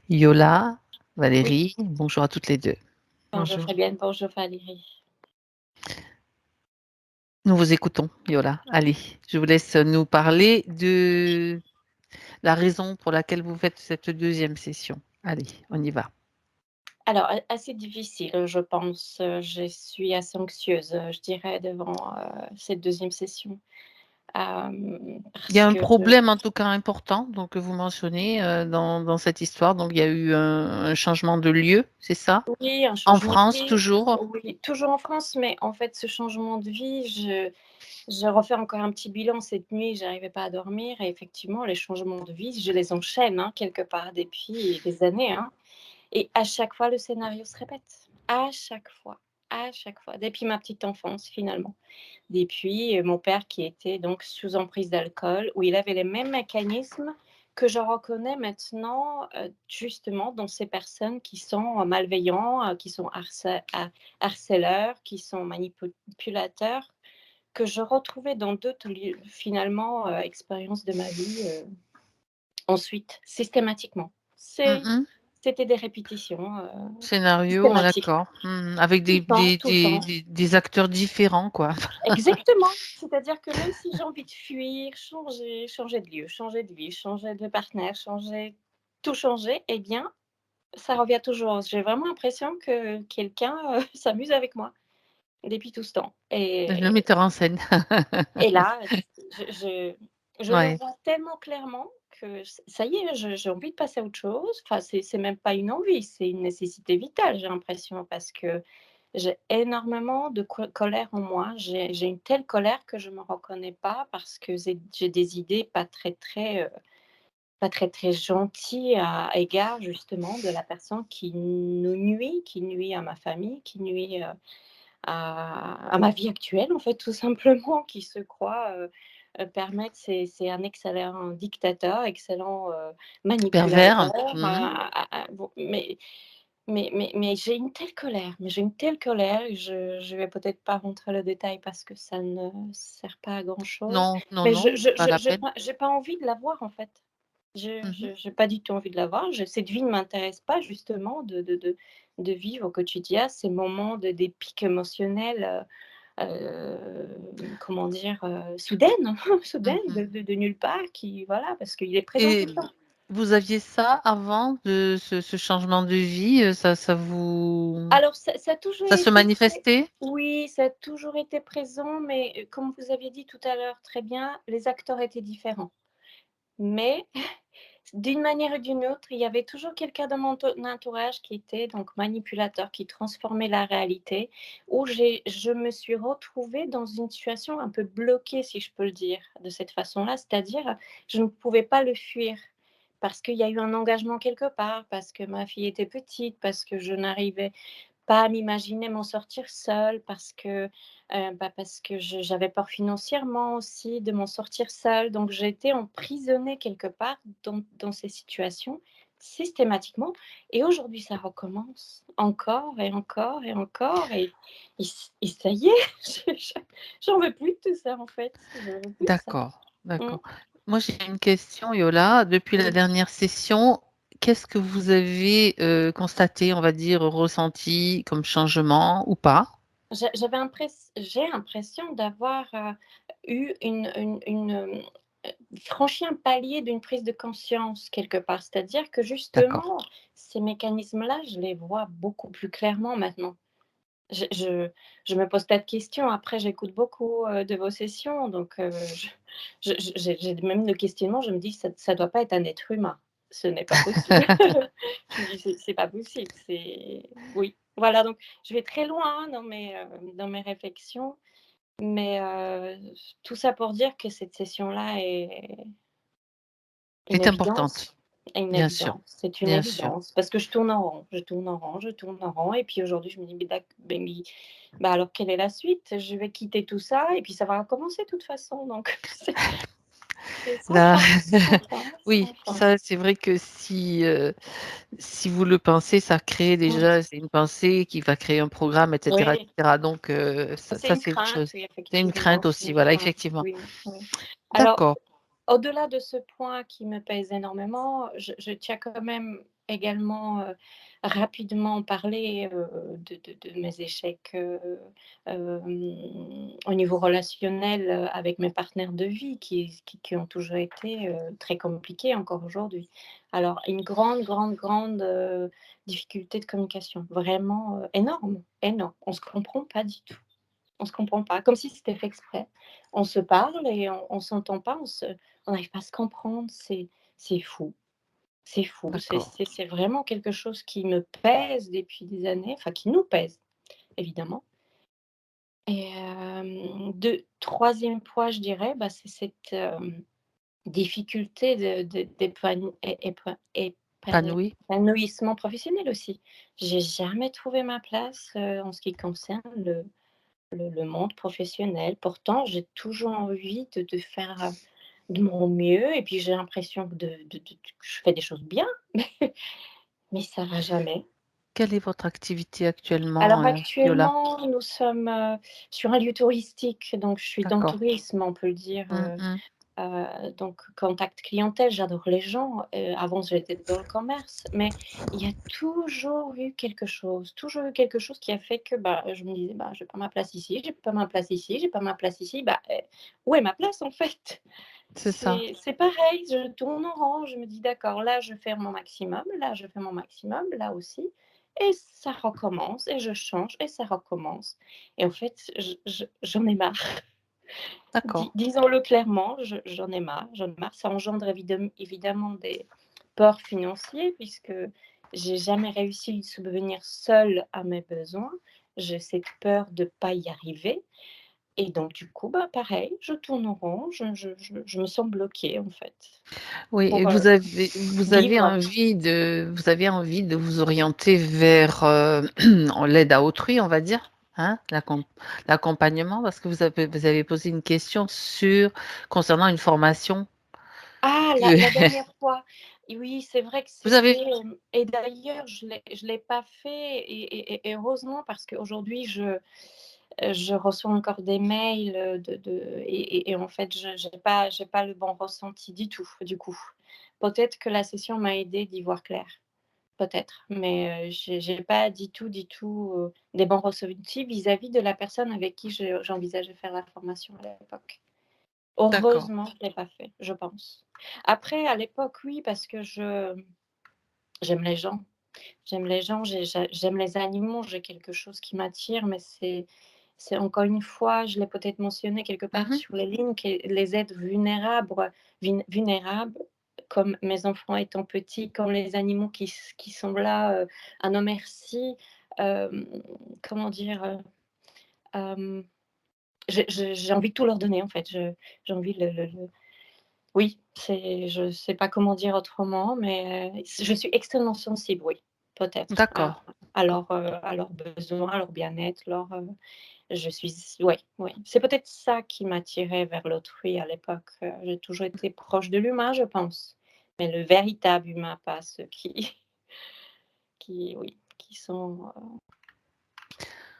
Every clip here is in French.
Yola, Oui, Valérie, bonjour à toutes les deux. bonjour Bonjour. Fabienne, bonjour Valérie. Nous vous écoutons, Yola. Allez, je vous laisse nous parler de la raison pour laquelle vous faites cette deuxième session. Allez, on y va. Alors, assez difficile, je pense. Je suis assez anxieuse, je dirais, devant cette deuxième session. Il y a Parce un que, problème en tout cas important donc, que vous mentionnez dans cette histoire. Donc, il y a eu un changement de lieu, c'est ça? oui, un En changement de France, vie. toujours? Oui, toujours en France, mais en fait, ce changement de vie, je refais encore un petit bilan cette nuit, j'arrivais pas à dormir. Et effectivement, les changements de vie, je les enchaîne quelque part depuis des années. Et à chaque fois, le scénario se répète. À chaque fois. À chaque fois. Depuis ma petite enfance, finalement. Depuis mon père qui était donc sous emprise d'alcool, où il avait les mêmes mécanismes que je reconnais maintenant justement dans ces personnes qui sont malveillants, qui sont harceleurs, qui sont manipulateurs, que je retrouvais dans d'autres finalement expériences de ma vie ensuite, systématiquement. Mhm. C'était des répétitions Scénario, systématiques. d'accord. Avec Tout le temps, tout le temps. des acteurs différents, quoi. Exactement. C'est-à-dire que même si j'ai envie de fuir, changer de lieu, changer de vie, changer de partenaire, tout changer, eh bien, ça revient toujours. J'ai vraiment l'impression que quelqu'un s'amuse avec moi depuis tout ce temps. Le metteur en scène. Et là, je, je, je le Ouais. vois tellement clairement que ça y est, j'ai envie de passer à autre chose. Enfin, c'est même pas une envie, c'est une nécessité vitale, j'ai l'impression, parce que j'ai énormément de colère en moi. J'ai une telle colère que je ne me reconnais pas parce que j'ai des idées pas très, très gentilles à égard justement de la personne qui nous nuit, qui nuit à ma famille, qui nuit à ma vie actuelle, en fait, tout simplement, qui se croit permettre, c'est un excellent dictateur, excellent Pervers. manipulateur. Mhm. Bon, mais j'ai une telle colère, mais j'ai une telle colère, je vais peut-être pas rentrer le détail parce que ça ne sert pas à grand chose, Non, non, mais non, pas la peine. j'ai pas envie de la voir en fait. Mhm. J'ai pas du tout envie de la voir. Cette vie ne m'intéresse pas justement de vivre au quotidien ces moments des pics émotionnels, comment dire, soudaines, soudaines Mhm. de nulle part, qui voilà, parce qu'il est présent tout Et le temps. vous aviez ça avant de ce changement de vie, Alors, ça a toujours ça se été manifestait? oui, ça a toujours été présent, mais comme vous aviez dit tout à l'heure très bien, les acteurs étaient différents. Mais d'une manière ou d'une autre, il y avait toujours quelqu'un dans mon entourage qui était donc manipulateur, qui transformait la réalité, où je me suis retrouvée dans une situation un peu bloquée, si je peux le dire de cette façon-là, c'est-à-dire je ne pouvais pas le fuir parce qu'il y a eu un engagement quelque part, parce que ma fille était petite, parce que je n'arrivais pas à m'imaginer m'en sortir seule parce que j'avais peur financièrement aussi de m'en sortir seule. Donc j'ai été emprisonnée quelque part dans ces situations systématiquement. Et aujourd'hui, ça recommence encore et encore et encore. Et ça y est, j'en veux plus de tout ça en fait. Je veux plus de ça. D'accord, Mm. d'accord. Moi, j'ai une question, Yola. Depuis la Oui. dernière session, qu'est-ce que vous avez constaté, on va dire, ressenti comme changement ou pas? J'ai l'impression d'avoir eu franchi un palier d'une prise de conscience quelque part. C'est-à-dire que D'accord. justement, ces mécanismes-là, je les vois beaucoup plus clairement maintenant. Je, je, je me pose pas de questions. Après, j'écoute beaucoup de vos sessions, donc j'ai même le questionnement. Je me dis, ça doit pas être un être humain. Ce n'est pas possible. Je me dis, c'est pas possible. C'est oui. Voilà, donc je vais très loin dans mes réflexions, mais tout ça pour dire que cette session-là est une Est importante, évidence. Une bien sûr, évidence, c'est une bien sûr. évidence parce que je tourne en rond, je tourne en rond, je tourne en rond et puis aujourd'hui je me dis: bah, alors quelle est la suite? Je vais quitter tout ça et puis ça va recommencer de toute façon donc c'est sans Là, fin, sans fin, oui, sans fin. ça, c'est vrai que si vous le pensez, ça crée Mmh. déjà, c'est une pensée qui va créer un programme, etc., Oui, etc. Donc, c'est ça, une c'est une crainte, chose. oui, C'est une effectivement, crainte c'est aussi, une voilà, crainte, effectivement. oui, oui. Alors D'accord. au-delà de ce point qui me pèse énormément, je tiens quand même également rapidement parler de mes échecs au niveau relationnel avec mes partenaires de vie qui ont toujours été très compliqués encore aujourd'hui. Alors, une grande difficulté de communication, vraiment énorme, énorme. On ne se comprend pas du tout. On se comprend pas, comme si c'était fait exprès. On se parle et on s'entend pas, on n'arrive pas à se comprendre, c'est fou. C'est fou, D'accord. c'est vraiment quelque chose qui me pèse depuis des années, enfin qui nous pèse, évidemment. Et de 3e point, je dirais, bah, c'est cette, difficulté de Épanoui. épanouissement professionnel aussi. J'ai jamais trouvé ma place, en ce qui concerne le monde professionnel. Pourtant, j'ai toujours envie de faire, de mon mieux et puis j'ai l'impression que je fais des choses bien, mais ça va jamais. Quelle est votre activité Alors actuellement, Yola? actuellement, nous sommes, sur un lieu touristique, donc je suis dans le D'accord. tourisme, on peut le dire, Mmh. donc contact clientèle, j'adore les gens, avant j'étais dans le commerce, mais il y a toujours eu quelque chose qui a fait que, bah, je me disais: «Bah, j'ai pas ma place ici, j'ai pas ma place ici, j'ai pas ma place ici». Bah, où est ma place en fait? C'est ça. C'est pareil, je tourne en rond, je me dis: «D'accord, là je fais mon maximum, là je fais mon maximum, là aussi» et ça recommence et je change et ça recommence et en fait, j'en ai marre. D'accord. Disons-le clairement, j'en ai marre. Ça engendre évidemment des ports financiers puisque j'ai jamais réussi à subvenir seule à mes besoins. J'ai cette peur de pas y arriver et donc du coup, bah, pareil, je tourne en rond, je me sens bloquée en fait Oui, et pour, vivre. vous avez envie de vous orienter vers, l'aide à autrui, on va dire, hein? L'accompagnement, parce que vous avez posé une question concernant une formation Ah, que la dernière fois, oui, c'est vrai que vous avez et d'ailleurs je l'ai pas fait et heureusement parce qu'aujourd'hui je reçois encore des mails, et en fait je j'ai pas le bon ressenti du tout, du coup. Peut-être que la session m'a aidée d'y voir clair, peut-être, mais j'ai pas du tout, des bons ressentis vis-à-vis de la personne avec qui j'envisageais faire la formation à l'époque. d'accord. Heureusement, je ne l'ai pas fait, je pense. Après, à l'époque, oui, parce que j'aime les gens. J'aime les gens, j'aime les animaux, j'ai quelque chose qui m'attire, mais c'est encore une fois, je l'ai peut-être mentionné quelque part Mmh. sur les lignes, que les êtres vulnérables, comme mes enfants étant petits, comme les animaux qui sont là, à nos merci, hem, comment dire? Hem, j'ai envie de tout leur donner, en fait. J'ai envie de le oui, je sais pas comment dire autrement, mais je suis extrêmement sensible, oui, peut-être, D'accord. à leurs besoins, à leur bien-être, je suis ouais, oui. C'est peut-être ça qui m'attirait vers l'autrui à l'époque, j'ai toujours été proche de l'humain, je pense, mais le véritable humain, pas ceux qui oui, qui sont,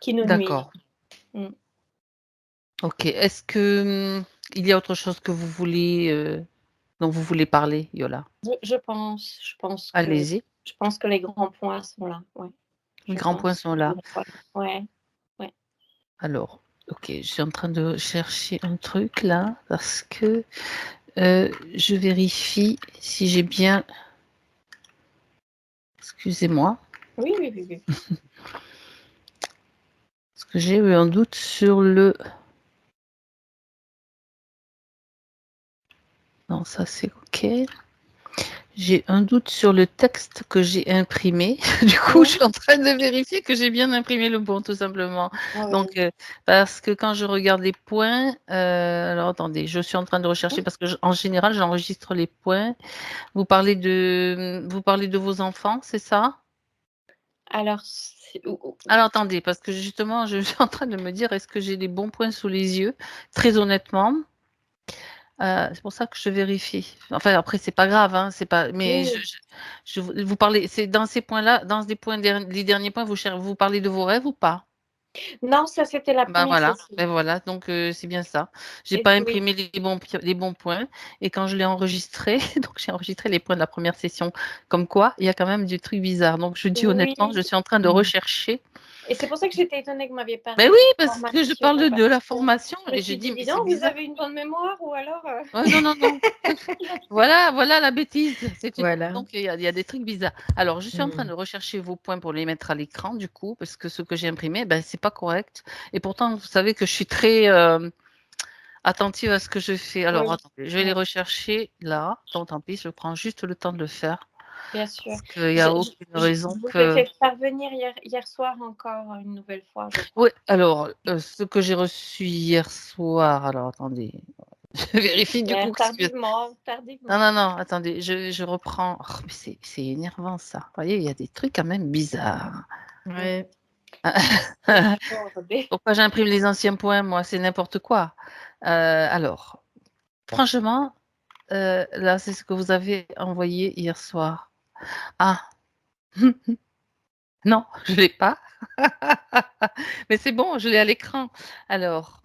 qui nous nuisent. D'accord. Mmh. OK. Est-ce que, il y a autre chose que vous voulez, dont vous voulez parler, Yola? Allez-y, Je pense que les grands points sont là, ouais, les je grands points pense. sont là. Voilà, ouais, ouais. Alors, OK, je suis en train de chercher un truc là parce que, je vérifie si j'ai bien excusez-moi, Oui, oui, oui, oui. parce que j'ai eu un doute sur le non, ça c'est OK. J'ai un doute sur le texte que j'ai imprimé. Du coup, je Ouais, suis en train de vérifier que j'ai bien imprimé le bon, tout simplement. Donc, ouais. parce que quand je regarde les points, alors attendez, je suis en train de rechercher Mmh. parce que en général, j'enregistre les points. Vous parlez de vos enfants, c'est ça? Alors c'est ou Alors attendez, parce que justement, je suis en train de me dire, est-ce que j'ai les bons points sous les yeux? Très honnêtement, c'est pour ça que je vérifie. Enfin après c'est pas grave, hein, c'est pas mais oui, vous parlez c'est dans ces points-là, dans les derniers points, vous parlez de vos rêves ou pas? Non, ça c'était la Ben première voilà, session. ben voilà, donc c'est bien ça. J'ai Et pas oui, imprimé les bons points et quand je l'ai enregistré, donc j'ai enregistré les points de la première session. Comme quoi, il y a quand même du truc bizarre. Donc je dis honnêtement, je oui. suis en train de Mm. rechercher. Et c'est pour ça que j'étais étonnée que vous m'aviez Mais parlé oui, de la parce que je formation, parle de parce la que formation je me et je suis dis dit, mais dis c'est donc, vous bizarre. avez une bonne mémoire ou alors... Ouais, non, non, non. Voilà, voilà la bêtise. Voilà. Donc, il y a des trucs bizarres. Alors, je suis en train Mm. de rechercher vos points pour les mettre à l'écran, du coup, parce que ce que j'ai imprimé, ben, c'est pas correct. Et pourtant, vous savez que je suis très attentive à ce que je fais. Alors, Oui, attendez, je vais les oui, rechercher là. Donc, tant pis, je prends juste le temps de le faire. bien sûr. Parce qu'il n'y a aucune Je raison vous ai que. fait parvenir hier soir encore une nouvelle fois, je crois. Oui, alors, ce que j'ai reçu hier soir. Alors, attendez, je vérifie du coup Hier, que c'est. tardivement, Non, tardivement. non, non, attendez, je reprends. Oh, mais c'est énervant ça. Vous voyez, il y a des trucs quand même bizarres. Ouais. Débordé. Pourquoi j'imprime les anciens points, moi? C'est n'importe quoi. Alors, franchement, là, c'est ce que vous avez envoyé hier soir. Ah, non, je ne l'ai pas. Mais c'est bon, je l'ai à l'écran. Alors,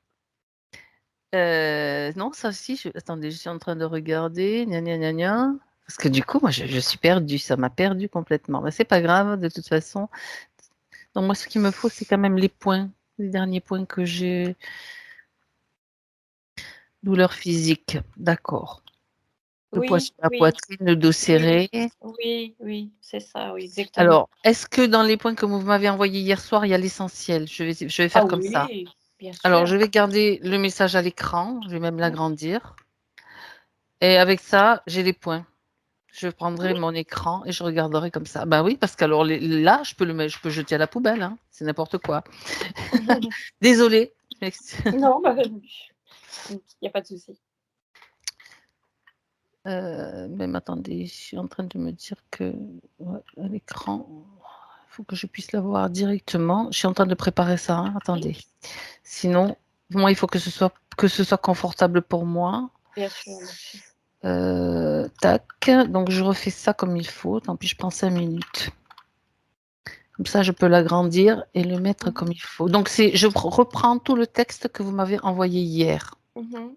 non, ça aussi, attendez, je suis en train de regarder. Gna, gna, gna, gna. Parce que du coup, moi, je suis perdue. Ça m'a perdue complètement. Mais c'est pas grave, de toute façon. Donc, moi, ce qu'il me faut, c'est quand même les points, les derniers points que j'ai. Douleur physique, d'accord. Le poids Oui, sur la oui, poitrine, le dos oui, serré. oui, oui, c'est ça, oui, exactement. Alors, est-ce que dans les points que vous m'avez envoyés hier soir, il y a l'essentiel? Je vais Ah faire comme ça. oui, bien Alors, sûr. je vais garder le message à l'écran. Je vais même l'agrandir. Et avec ça, j'ai les points. Je prendrai Oui. mon écran et je regarderai comme ça. Ben oui, parce qu'alors là, je peux le mettre, je peux jeter à la poubelle, hein. C'est n'importe quoi. Désolée. Non, bah, il n'y a pas de souci. Même attendez, je suis en train de me dire que ouais, à l'écran, il faut que je puisse la voir directement. Je suis en train de préparer ça, hein. Attendez. Sinon, moi, il faut que ce soit confortable pour moi. Bien sûr, bien sûr. Tac. Donc, je refais ça comme il faut. Tant pis, je prends 5 minutes. Comme ça, je peux l'agrandir et le mettre comme il faut. Donc, je reprends tout le texte que vous m'avez envoyé hier. Mhm.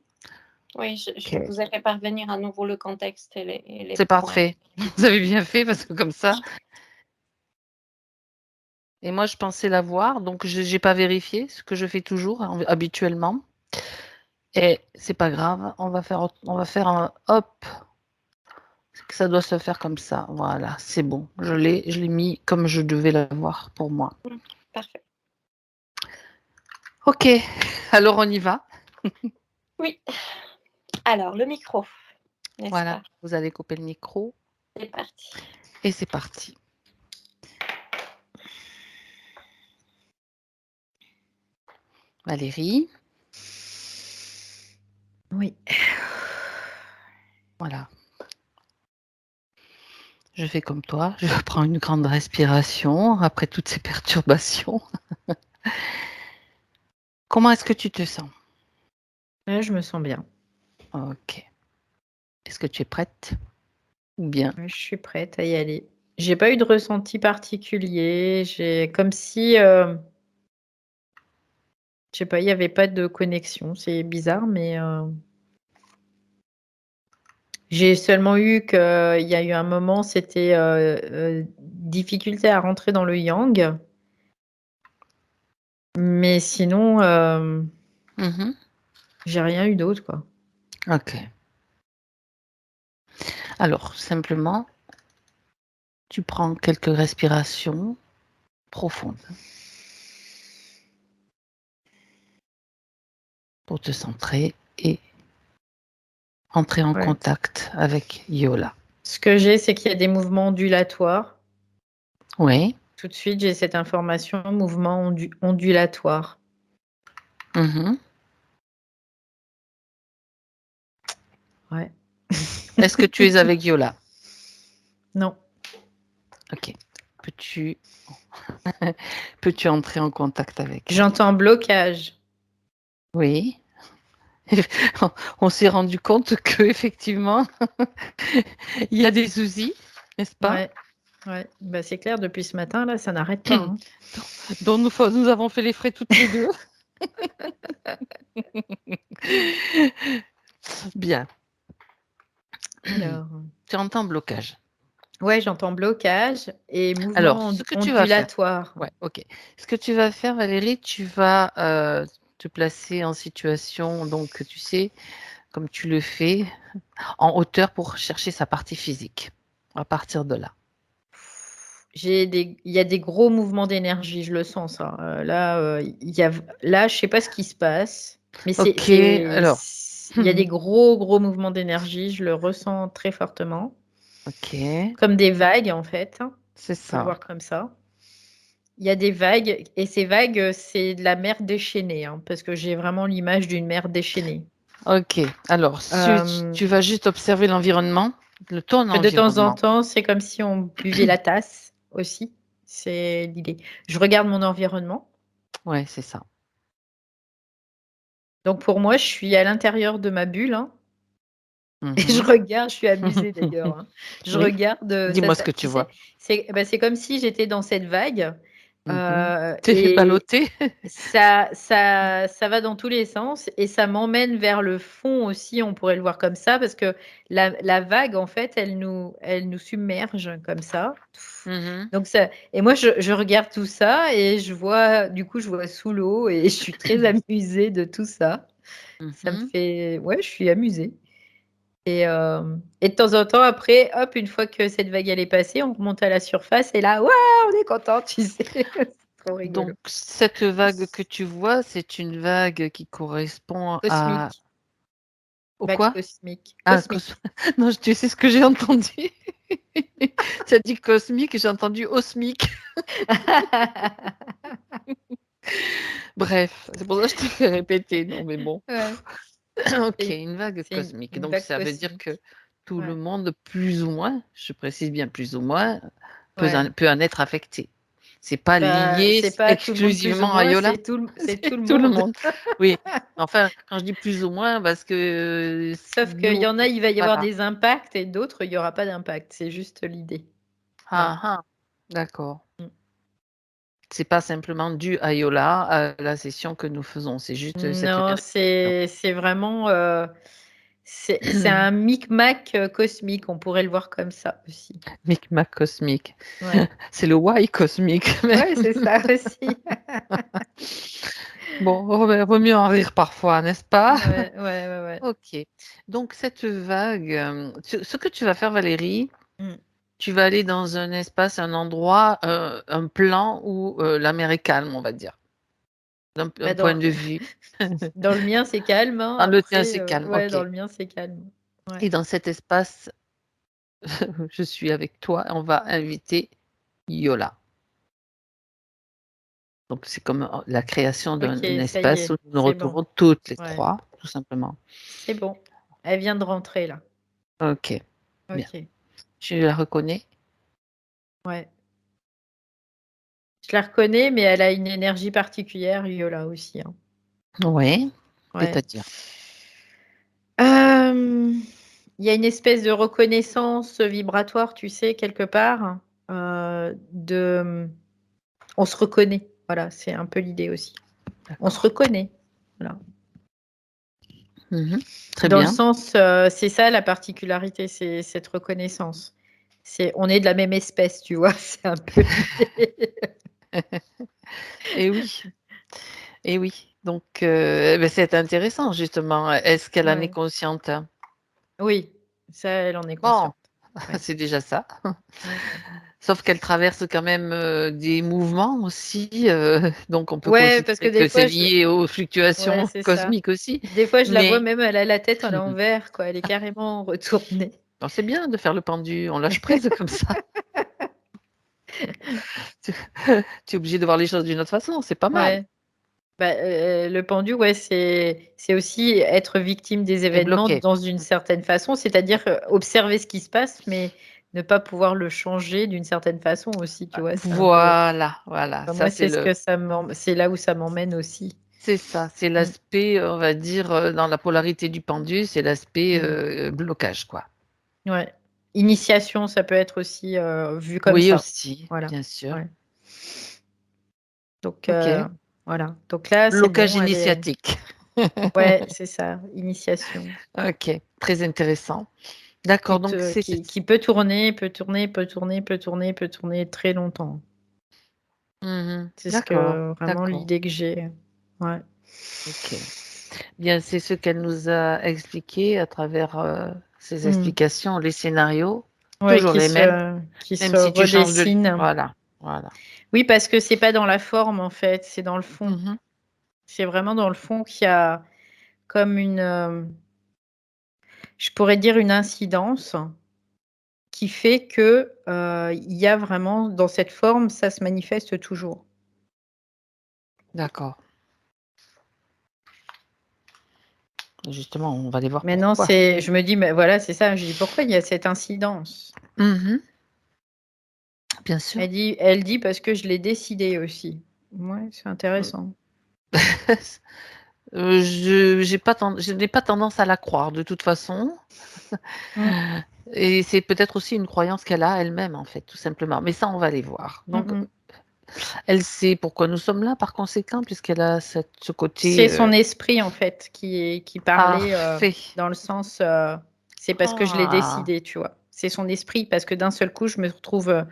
Oui, je Ok. vous ai fait parvenir à nouveau le contexte et les C'est points. parfait. Vous avez bien fait parce que comme ça. Et moi, je pensais l'avoir, donc je n'ai pas vérifié, ce que je fais toujours habituellement. Et c'est pas grave, on va faire un hop, que ça doit se faire comme ça. Voilà, c'est bon. Je l'ai mis comme je devais l'avoir pour moi. Parfait. Ok, alors on y va. Oui. Alors, le micro, n'est-ce Voilà, pas? vous allez couper le micro C'est parti. et c'est parti. Valérie, Oui. voilà. Je fais comme toi, je prends une grande respiration après toutes ces perturbations. Comment est-ce que tu te sens? Là, je me sens bien. Ok. Est-ce que tu es prête? Ou bien? Je suis prête à y aller. J'ai pas eu de ressenti particulier. J'ai comme si, je sais pas, il y avait pas de connexion. C'est bizarre, mais j'ai seulement eu qu'il y a eu un moment, c'était difficulté à rentrer dans le yang. Mais sinon, Mhm. j'ai rien eu d'autre, quoi. Ok. Alors, simplement, tu prends quelques respirations profondes pour te centrer et entrer en Ouais. contact avec Yola. Ce que j'ai, c'est qu'il y a des mouvements ondulatoires. Oui. Tout de suite, j'ai cette information, mouvement ondulatoire. Mhm. Ouais. Est-ce que tu es avec Yola? Non. Ok. Peux-tu peux-tu entrer en contact avec elle? J'entends blocage. Oui. On s'est rendu compte que effectivement, il y a des soucis, n'est-ce pas? Ouais. Ouais, bah, c'est clair, depuis ce matin, là, ça n'arrête pas, hein. dont nous avons fait les frais toutes les deux. Bien. Alors, Tu entends blocage. ouais, j'entends blocage et Alors, mouvement ce que tu vas faire, ondulatoire. ouais, ok. Ce que tu vas faire, Valérie, tu vas te placer en situation, donc tu sais, comme tu le fais, en hauteur pour chercher sa partie physique. À partir de là. Il y a des gros mouvements d'énergie, je le sens ça. Là, là, je sais pas ce qui se passe, mais Ok, alors. il y a des gros mouvements d'énergie, je le ressens très fortement. Ok, Comme des vagues, en fait, hein. c'est On peut le ça. voir comme ça. Il y a des vagues et ces vagues, c'est de la mer déchaînée, hein, parce que j'ai vraiment l'image d'une mer déchaînée. Ok, alors, tu vas juste observer l'environnement, ton De temps en environnement. temps, c'est comme si on buvait la tasse aussi, c'est l'idée. Je regarde mon environnement. Ouais, c'est ça. Donc pour moi, je suis à l'intérieur de ma bulle, hein, et je Mhm. regarde, je suis amusée d'ailleurs, hein. Je Oui, regarde, dis-moi ce que tu tu sais, vois. c'est comme si j'étais dans cette vague, Mhm. T'es fait et balloter. ça va dans tous les sens et ça m'emmène vers le fond aussi, on pourrait le voir comme ça, parce que la vague, en fait, elle nous submerge comme ça. Mhm. Donc ça et moi, je regarde tout ça et je vois du coup, je vois sous l'eau et je suis très amusée de tout ça. Ça me Mhm. fait ouais, je suis amusée et de temps en temps après, hop, une fois que cette vague elle est passée, on remonte à la surface et là, waouh, on est content, tu sais? C'est trop rigolo. Donc, cette vague que tu vois, c'est une vague qui correspond à... Cosmique, Au vague quoi? cosmique, Ah, cosmique. non, tu sais ce que j'ai entendu. Tu as dit cosmique et j'ai entendu osmique. Bref, c'est pour ça que je t'ai fait répéter. Non, mais bon. Ouais, Ok, une vague c'est cosmique. une Donc, vague ça veut dire que cosmique. tout le Ouais, monde, plus ou moins, je précise bien plus ou moins, ouais. peut en être affecté. C'est pas Bah, lié c'est pas tout le monde plus ou exclusivement à moins, Yola, c'est tout c'est le tout le monde. monde. Oui, enfin, quand je dis plus ou moins, parce que Sauf qu'il nous, y en a, il va y avoir voilà. des impacts et d'autres, il y aura pas d'impact. C'est juste l'idée. Voilà. Ah, ah, d'accord. Mmh. C'est pas simplement dû à Yola, à la session que nous faisons. C'est juste cette Non, vérification. c'est vraiment, c'est un micmac, cosmique, on pourrait le voir comme ça aussi. Micmac cosmique. Ouais. C'est le why cosmique. Mais Ouais, c'est ça aussi. bon, vaut mieux en rire parfois, n'est-ce pas? Ouais, ouais, ouais, ouais. Ok. Donc cette vague, ce que tu vas faire, Valérie, Mmh. tu vas aller dans un espace, un endroit, un plan où la mer est calme, on va dire, d'un Bah, point de vue. dans le mien, c'est calme, hein, Dans le tien, après, c'est calme. ouais, Ok. dans le mien, c'est calme. Ouais. Et dans cet espace, je suis avec toi. On va inviter Yola. Donc c'est comme la création d'un OK, ça y espace est, où nous nous c'est bon. retrouvons toutes les Ouais, trois, tout simplement. c'est bon. Elle vient de rentrer là. Ok, bien. OK, Tu la reconnais? ouais. Je la reconnais, mais elle a une énergie particulière, Yola aussi, hein. Oui, Ouais. c'est-à-dire? Hem, il y a une espèce de reconnaissance vibratoire, tu sais, quelque part, on se reconnaît. Voilà, c'est un peu l'idée aussi. On se D'accord. reconnaît, voilà. Mmh. Très Dans le bien. sens, c'est ça la particularité, c'est cette reconnaissance. C'est on est de la même espèce, tu vois? C'est un peu l'idée. Et oui, et oui. Donc, beh, c'est intéressant justement. Est-ce qu'elle en est Ouais. consciente? Oui, ça, elle en est Bon, consciente. Ouais. c'est déjà ça. Ouais, ouais. Sauf qu'elle traverse quand même, des mouvements aussi, donc on peut Ouais, parce que considérer des que c'est fois lié aux ouais, fluctuations c'est ça. cosmiques aussi. Des fois, je la vois Mais même, elle a la tête à l'envers, quoi, elle est carrément retournée. alors c'est bien de faire le pendu, on lâche prise comme ça. Tu tu es obligé de voir les choses d'une autre façon, c'est pas mal. Ouais. Bah, le pendu, ouais, c'est aussi être victime des Et événements bloqué. dans une certaine façon, c'est-à-dire, observer ce qui se passe, mais ne pas pouvoir le changer d'une certaine façon aussi, tu vois? C'est un peu Voilà, voilà, enfin, ça moi, c'est ce que ça c'est là où ça m'emmène aussi. c'est ça, c'est Mmh. l'aspect, on va dire, dans la polarité du pendu, c'est l'aspect, Mmh. blocage, quoi. Ouais. Initiation, ça peut être aussi vu comme Oui, ça. aussi, Voilà. bien sûr. Ouais. Donc, OK. voilà. Donc là, c'est Blocage bon, elle est. initiatique. Ouais, c'est ça, initiation. OK, très intéressant. D'accord, donc c'est Qui peut tourner, peut tourner, peut tourner, peut tourner, peut tourner très longtemps. mmh C'est ce D'accord, que vraiment d'accord. l'idée que j'ai. Ouais. OK. Bien, c'est ce qu'elle nous a expliqué à travers, ses Mmh. explications, les scénarios, Ouais, toujours les mêmes, qui même se si tu changes de redessine. voilà, voilà. Oui, parce que c'est pas dans la forme en fait, c'est dans le fond. Mmh C'est vraiment dans le fond qu'il y a comme une, je pourrais dire une incidence qui fait que, il y a vraiment dans cette forme, ça se manifeste toujours. D'accord. Justement, on va aller voir Maintenant pourquoi. je me dis: «Mais voilà, c'est ça», je dis: «Pourquoi il y a cette incidence?» Mmh Bien sûr. Elle dit: «Parce que je l'ai décidé aussi». Ouais, c'est intéressant. Je n'ai pas tendance à la croire de toute façon Mmh. et c'est peut-être aussi une croyance qu'elle a elle-même, en fait, tout simplement. Mais ça, on va aller voir. Mmh Donc mh. elle sait pourquoi nous sommes là, par conséquent, puisqu'elle a ce C'est côté, son esprit en fait qui parlait, parfait. dans le sens, c'est parce que je l'ai Ah! décidé, tu vois? C'est son esprit parce que d'un seul coup, je me retrouve,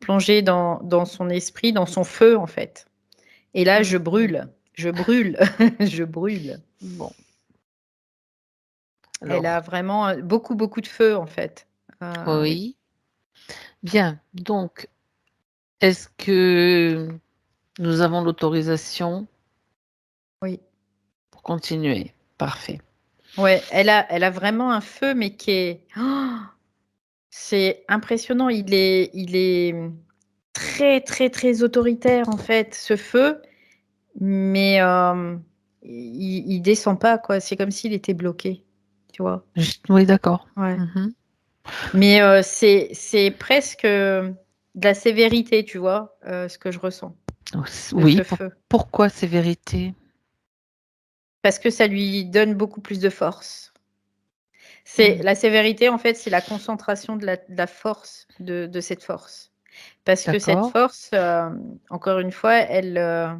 plongée dans son esprit, dans son feu en fait et là, Mmh mh. je brûle, je brûle. Bon, Elle a alors vraiment, beaucoup, beaucoup de feu en fait. Oui. oui, bien, donc est-ce que nous avons l'autorisation Oui. pour continuer? Parfait. Ouais, elle a vraiment un feu mais qui est c'est impressionnant. Il est, très, très, très autoritaire en fait, ce feu. Mais il descend pas quoi, c'est comme s'il était bloqué, tu vois? Juste oui, d'accord. Ouais. Mmh Mais c'est presque, de la sévérité, tu vois? Ce que je ressens de Oui, ce feu. pourquoi ces vérités? Parce que ça lui donne beaucoup plus de force. C'est Mmh, la sévérité en fait, c'est la concentration de la force, de cette force. Parce que cette d'accord. force, encore une fois, elle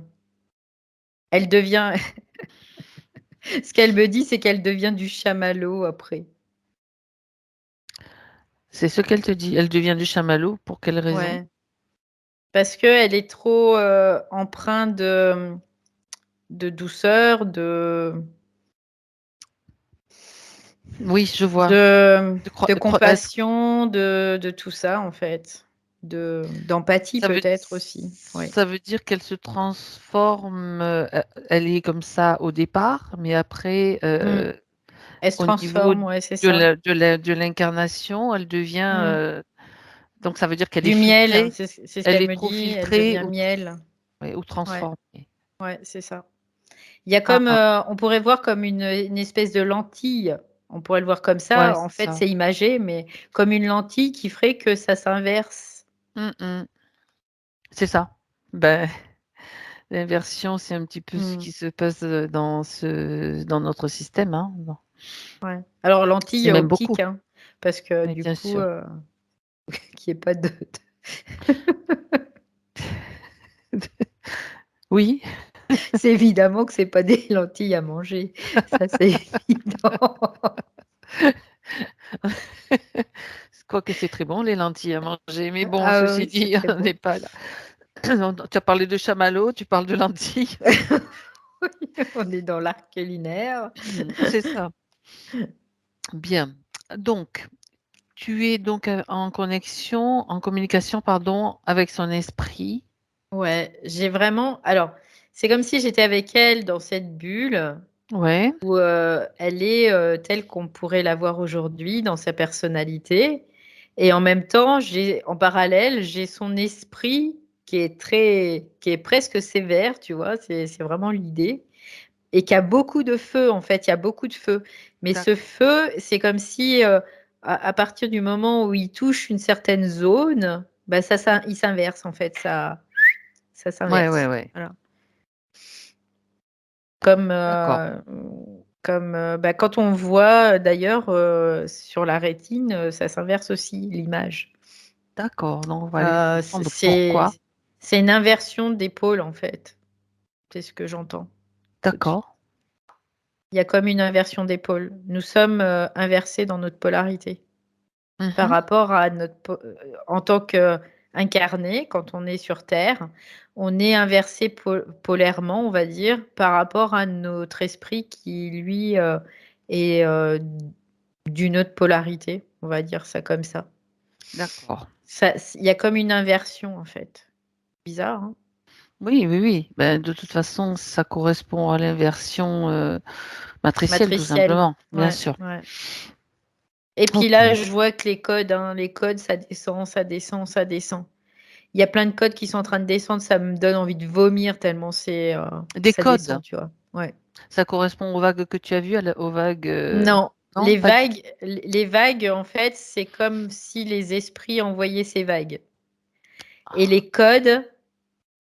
devient ce qu'elle me dit, c'est qu'elle devient du chamallow après. C'est ce qu'elle te dit. Elle devient du chamallow, pour quelle raison? Ouais. Parce qu'elle est trop, empreinte de douceur, Oui, je vois. de De croi de croi est-ce compassion, de tout ça, en fait. D'empathie ça veut peut-être aussi, oui. ça veut dire qu'elle se transforme, elle est comme ça au départ, mais après, Mmh. Elle se au niveau transforme, ouais, c'est ça. de l'incarnation, elle devient, Mmh. donc ça veut dire qu'elle est Du miel, filtrée? c'est ce Elle qu'elle est me trop dit, elle filtrée devient ou miel. ouais, ou Ouais, transformée? ouais, c'est ça. Il y a comme, Ah, on pourrait voir comme une espèce de lentille. On pourrait le voir comme ouais, ça. En c'est fait, ça. c'est imagé, mais comme une lentille qui ferait que ça s'inverse. Mmh mh. C'est ça. Ben, l'inversion, c'est un petit peu ce Mmh. qui se passe, dans notre système, hein. Bon, Ouais. Alors c'est lentille même beaucoup. optique, hein, parce que Oui, du bien coup, sûr. qu'il y ait pas de Oui, c'est évidemment que c'est pas des lentilles à manger, ça c'est évident. quoique c'est très bon les lentilles à manger, mais bon, Ah ceci oui, c'est dit, très on n'est bon. pas là. Non, tu as parlé de chamallow, tu parles de lentilles. Oui, on est dans l'art culinaire. C'est ça. Bien. Donc, tu es donc, en communication, pardon, avec son esprit. Ouais, j'ai vraiment alors, c'est comme si j'étais avec elle dans cette bulle Ouais, où, elle est, telle qu'on pourrait la voir aujourd'hui dans sa personnalité et en même temps, j'ai en parallèle, j'ai son esprit qui est presque sévère, tu vois? C'est vraiment l'idée et qui a beaucoup de feu, en fait, il y a beaucoup de feu. Mais ce d'accord. feu, c'est comme si, à partir du moment où il touche une certaine zone, bah, il s'inverse, en fait, ça Ouais, ouais, s'inverse. ouais. Voilà. Comme, D'accord. Comme quand on voit d'ailleurs sur la rétine, ça s'inverse aussi l'image. D'accord, donc on va aller comprendre C'est pourquoi. c'est une inversion des pôles en fait. C'est ce que j'entends tout de suite. D'accord. Il y a comme une inversion des pôles. Nous sommes inversés dans notre polarité par Mmh. rapport à en tant qu'incarné, quand on est sur Terre, on est inversé polairement, on va dire, par rapport à notre esprit qui, lui, est d'une autre polarité, on va dire ça comme ça. D'accord. Il y a comme une inversion en fait. Bizarre, hein? Oui, oui, oui. Ben, de toute façon, ça correspond à l'inversion, matricielle, tout Matricielle. simplement, bien Ouais, sûr. ouais. Et puis là, OK. je vois que les codes, ça descend, ça descend, ça descend. Il y a plein de codes qui sont en train de descendre, ça me donne envie de vomir tellement Des ça codes, descend, tu vois? Ouais. ça correspond aux vagues que tu as vues, aux vagues, Non, non, pas du tout? les vagues, en fait, c'est comme si les esprits envoyaient ces vagues. Et Ah, les codes,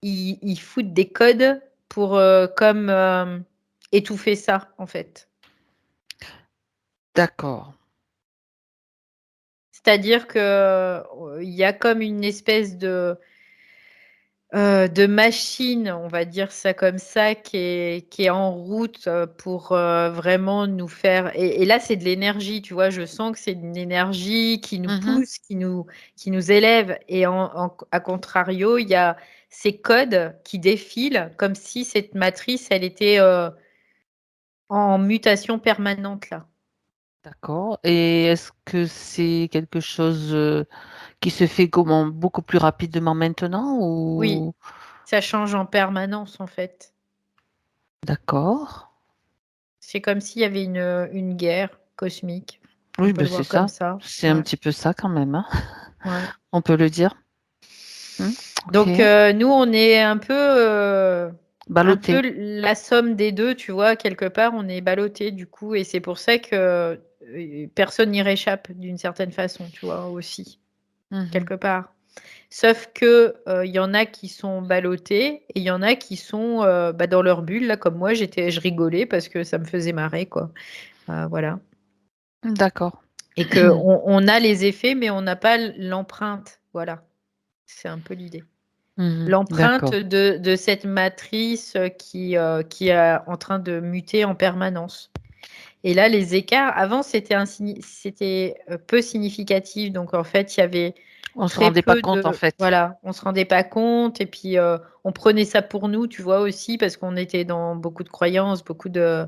ils foutent des codes pour, comme, étouffer ça, en fait. d'accord. C'est-à-dire que, il y a comme une espèce de machine, on va dire ça comme ça, qui est en route, pour, vraiment nous faire et là, c'est de l'énergie, tu vois? Je sens que c'est une énergie qui nous Mmh. pousse, qui nous élève et à contrario, il y a ces codes qui défilent comme si cette matrice, elle était, en mutation permanente là. D'accord, et est-ce que c'est quelque chose, qui se fait comment? Beaucoup plus rapidement maintenant Oui, ou? ça change en permanence, en fait. D'accord. C'est comme s'il y avait une guerre cosmique. On Oui, peut ben le c'est voir comme ça. ça. C'est un Ouais, petit peu ça quand même, hein, ouais. on peut le dire. Mmh, Donc, OK. nous, on est un peu Ballotté. la somme des 2, tu vois? Quelque part, on est ballottés, du coup et c'est pour ça que, personne n'y réchappe d'une certaine façon, tu vois? Aussi, Mmh. quelque part. Sauf que, il y en a qui sont ballottés et il y en a qui sont, dans leur bulle, là, comme moi, je rigolais parce que ça me faisait marrer, quoi. Voilà D'accord. et qu'on a les effets, mais on n'a pas l'empreinte, voilà. C'est un peu l'idée. L'empreinte D'accord. de cette matrice, qui est en train de muter en permanence et là, les écarts avant, c'était, peu significatif donc en fait, il y avait On se très rendait pas peu compte, en de fait. voilà, on se rendait pas compte et puis, on prenait ça pour nous, tu vois? Aussi parce qu'on était dans beaucoup de croyances, beaucoup de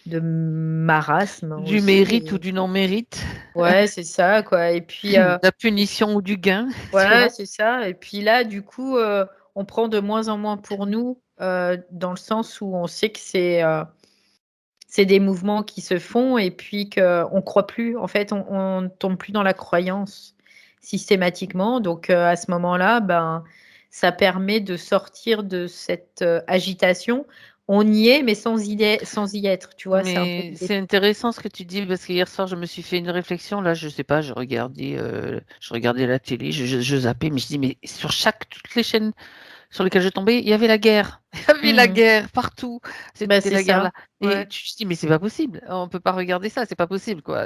marasme Du aussi mérite ou du non-mérite, ouais, c'est ça, quoi et puis, la punition ou du gain, tu ouais, vois? c'est ça et puis là, du coup, on prend de moins en moins pour nous, dans le sens où on sait que c'est des mouvements qui se font et puis qu'on croit plus. En fait, on ne tombe plus dans la croyance systématiquement donc à ce moment-là, ben, ça permet de sortir de cette, agitation. On y est, mais sans y être, tu vois? C'est un peu Mais l'idée. c'est intéressant ce que tu dis parce qu'hier soir, je me suis fait une réflexion. Là, je sais pas, je regardais la télé, je zappais, mais je dis: «Mais sur toutes les chaînes sur lesquelles je tombais, il y avait la guerre. Il y avait la Mmh. guerre partout. Bah, C'était c'est la guerre ça. là» et Ouais. tu te dis: «Mais c'est pas possible, on peut pas regarder ça, c'est pas possible quoi».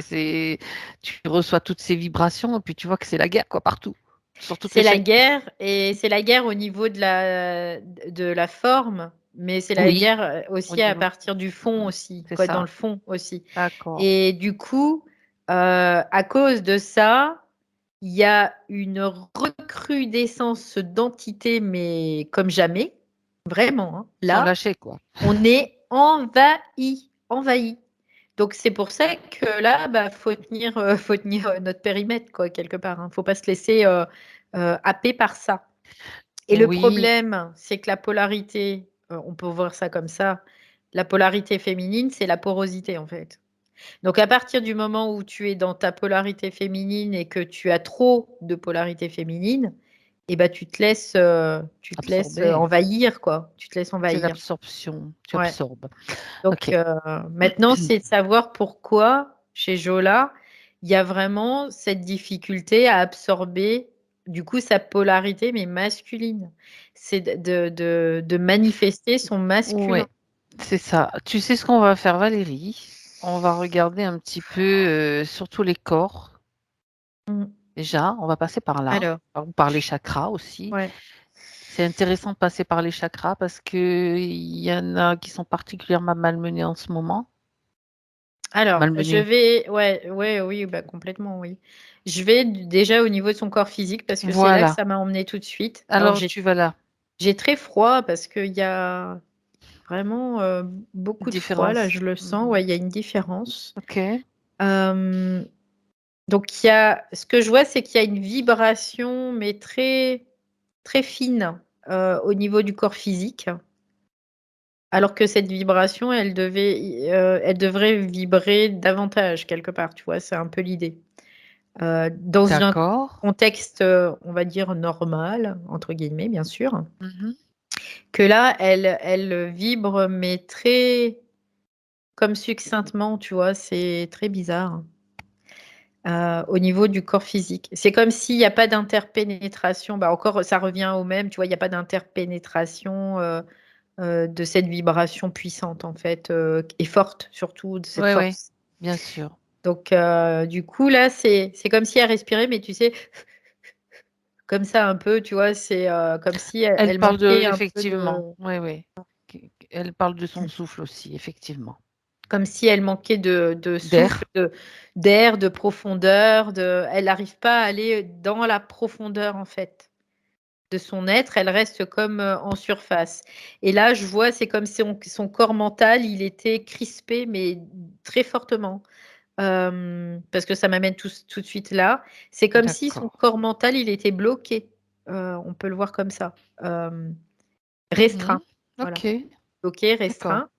C'est tu reçois toutes ces vibrations et puis tu vois que c'est la guerre quoi, partout, sur toutes les C'est la chaînes. guerre et c'est la guerre au niveau de la forme, mais c'est la Oui, guerre, au aussi à niveau partir du fond aussi, c'est quoi, dans ça. le fond aussi D'accord. et du coup, à cause de ça, il y a une recrudescence d'entités, mais comme jamais, vraiment, hein. Sans Là, lâcher quoi. on est envahi. Donc c'est pour ça que là, bah, faut tenir, notre périmètre quoi, quelque part, hein. Faut pas se laisser, happer par ça et le Oui, problème, c'est que la polarité, on peut voir ça comme ça, la polarité féminine, c'est la porosité, en fait. Donc à partir du moment où tu es dans ta polarité féminine et que tu as trop de polarité féminine et bah, tu te laisses absorbé. envahir, quoi. Tu te laisses C'est envahir. l'absorption, tu Ouais. absorbes. Donc OK. maintenant, c'est de savoir pourquoi, chez Jola, il y a vraiment cette difficulté à absorber, du coup, sa polarité, mais masculine. C'est de manifester son Ouais, masculin. C'est ça. Tu sais ce qu'on va faire, Valérie? On va regarder un petit peu, surtout les corps. Mmh. Déjà, on va passer par là, Alors, ou par les chakras aussi. ouais. C'est intéressant de passer par les chakras parce qu'il y en a qui sont particulièrement malmenés en ce moment. Alors, je Malmenés. vais oui, bah, complètement, oui. Je vais déjà au niveau de son corps physique parce que c'est là que Voilà. ça m'a emmenée tout de suite. Alors Alors tu vas là. j'ai très froid parce qu'il y a vraiment, beaucoup de froid là, Différence. je le sens, Mmh. ouais, il y a une différence. OK. Hem, donc il y a ce que je vois, c'est qu'il y a une vibration, mais très, très fine, au niveau du corps physique. Alors que cette vibration, elle devrait vibrer davantage quelque part, tu vois? C'est un peu l'idée. Dans un D'accord. contexte, on va dire «normal» entre guillemets, bien sûr, Mmh. que là, elle vibre mais très comme succinctement, tu vois? C'est très bizarre, au niveau du corps physique. C'est comme s'il y a pas d'interpénétration, bah, encore ça revient au même, tu vois? Il y a pas d'interpénétration, de cette vibration puissante en fait, et forte surtout, de cette Ouais, ouais, force. bien sûr. Donc du coup là, c'est comme si elle respirait, mais tu sais, comme ça un peu, tu vois? C'est, comme si Elle elle parle de manquait un peu effectivement, de oui, oui. Elle parle de son souffle aussi, effectivement. comme si elle manquait de souffle, D'air. d'air, de profondeur, elle n'arrive pas à aller dans la profondeur en fait de son être, elle reste comme, en surface et là, je vois, c'est comme si son corps mental, il était crispé, mais très fortement. Parce que ça m'amène tout de suite là. C'est comme si son D'accord. corps mental, il était bloqué, on peut le voir comme ça, Mmh. restreint, voilà, OK, bloqué, d'accord. restreint,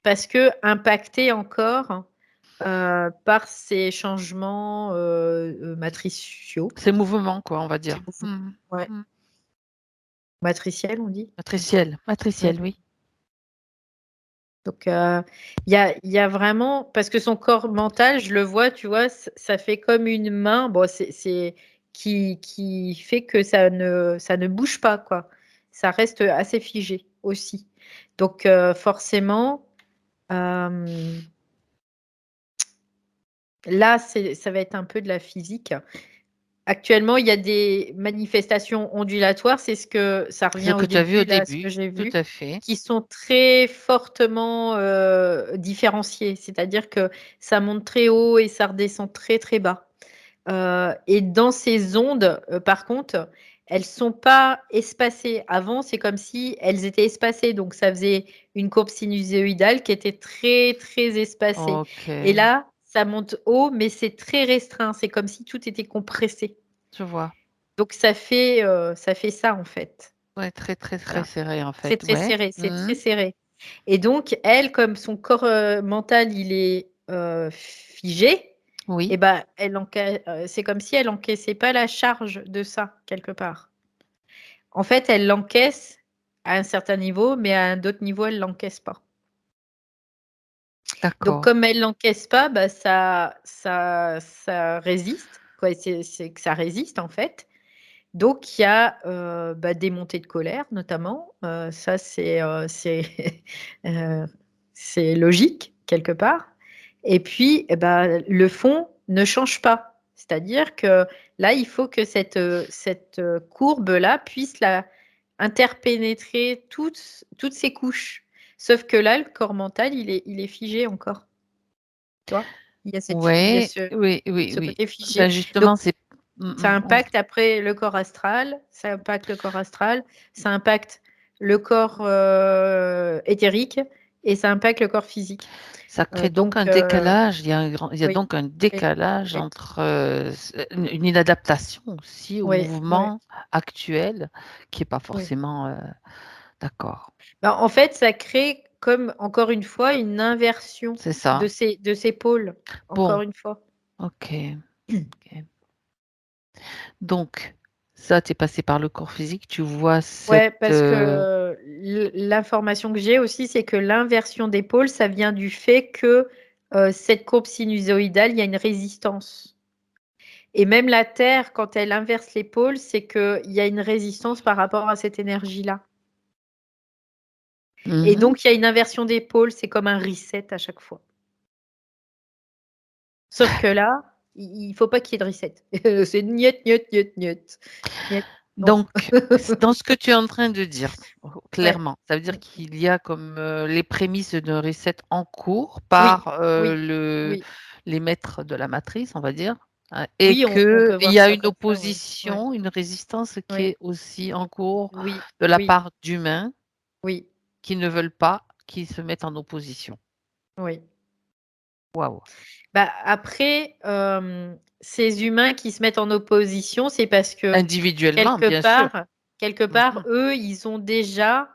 parce qu'impacté encore, par ces changements, matriciaux. C'est mouvement quoi, on va Ces dire. mouvements, Mmh. ouais, Mmh. matriciels, on dit? Matriciel, Ouais. matriciel, oui. Donc, il y a vraiment parce que son corps mental, je le vois, tu vois, ça fait comme une main, bon, c'est qui fait que ça ne bouge pas, quoi. Ça reste assez figé aussi. Donc, forcément, hem, là, ça va être un peu de la physique. Actuellement, il y a des manifestations ondulatoires, c'est ce que ça Ce revient que au tu as vu au début là, ce que début, j'ai tout vu, à fait. qui sont très fortement, différenciées. C'est-à-dire que ça monte très haut et ça redescend très, très bas. Et dans ces ondes, par contre, elles sont pas espacées. Avant, c'est comme si elles étaient espacées, donc ça faisait une courbe sinusoïdale qui était très, très espacée. Et OK, là, ça monte haut, mais c'est très restreint. C'est comme si tout était compressé. je vois. Donc ça fait ça, en fait. Ouais, très, très, très Voilà. serré en fait, ouais. C'est Mmh. très serré et donc elle, comme son corps, mental, il est, figé et Oui, ben, c'est comme si elle encaissait pas la charge de ça, quelque part. En fait, elle l'encaisse à un certain niveau, mais à un autre niveau, elle l'encaisse pas. Donc d'accord. comme elle l'encaisse pas, bah, ça résiste, quoi, c'est que ça résiste, en fait. Donc il y a, bah, des montées de colère notamment, ça heu, c'est logique quelque part et puis et bah, le fond ne change pas. C'est-à-dire que là, il faut que cette courbe-là puisse interpénétrer toutes ces couches. Sauf que là, le corps mental, il est figé encore, tu vois? Il y a Ouais, ce oui, oui, ce oui. côté figé. Ben Donc justement, c'est ça mmh mh, impacte après le corps astral, ça impacte le corps astral, ça impacte le corps, éthérique et ça impacte le corps physique. ça crée donc Donc un décalage, il y a oui, donc un oui, décalage oui, entre, une inadaptation aussi au oui, oui, mouvement actuel qui est pas oui. forcément, d'accord. Bah, en fait, ça crée comme encore une fois une inversion C'est ça. de ces pôles, encore Bon, une fois. OK, OK. Donc ça, tu es passé par le corps physique, tu vois cette, Ouais, parce que l'information que j'ai aussi, c'est que l'inversion des pôles, ça vient du fait que, cette courbe sinusoïdale, il y a une résistance. Et même la Terre, quand elle inverse les pôles, c'est qu'il y a une résistance par rapport à cette énergie-là. Et Mhm. donc, il y a une inversion des pôles, c'est comme un reset à chaque fois. Sauf que là, il ne faut pas qu'il y ait de reset. C'est niet, niet, niet, niet. Niet. Non. Donc, dans ce que tu es en train de dire, Ouais. clairement, ça veut dire qu'il y a comme les prémices d'un reset en cours Oui, par oui, oui. les maîtres de la matrice, on va dire, hein, et Oui, on peut qu'il voir y a ça une comme ça, ouais. Ouais, opposition, une résistance qui ouais. est aussi en cours Oui, de la oui, part d'humains oui, qui ne veulent pas qu'ils se mettent en opposition. oui. Waouh. Bah, après, ces humains qui se mettent en opposition, c'est parce que Individuellement, quelque bien sûr. part quelque part, Mhm. eux, ils ont déjà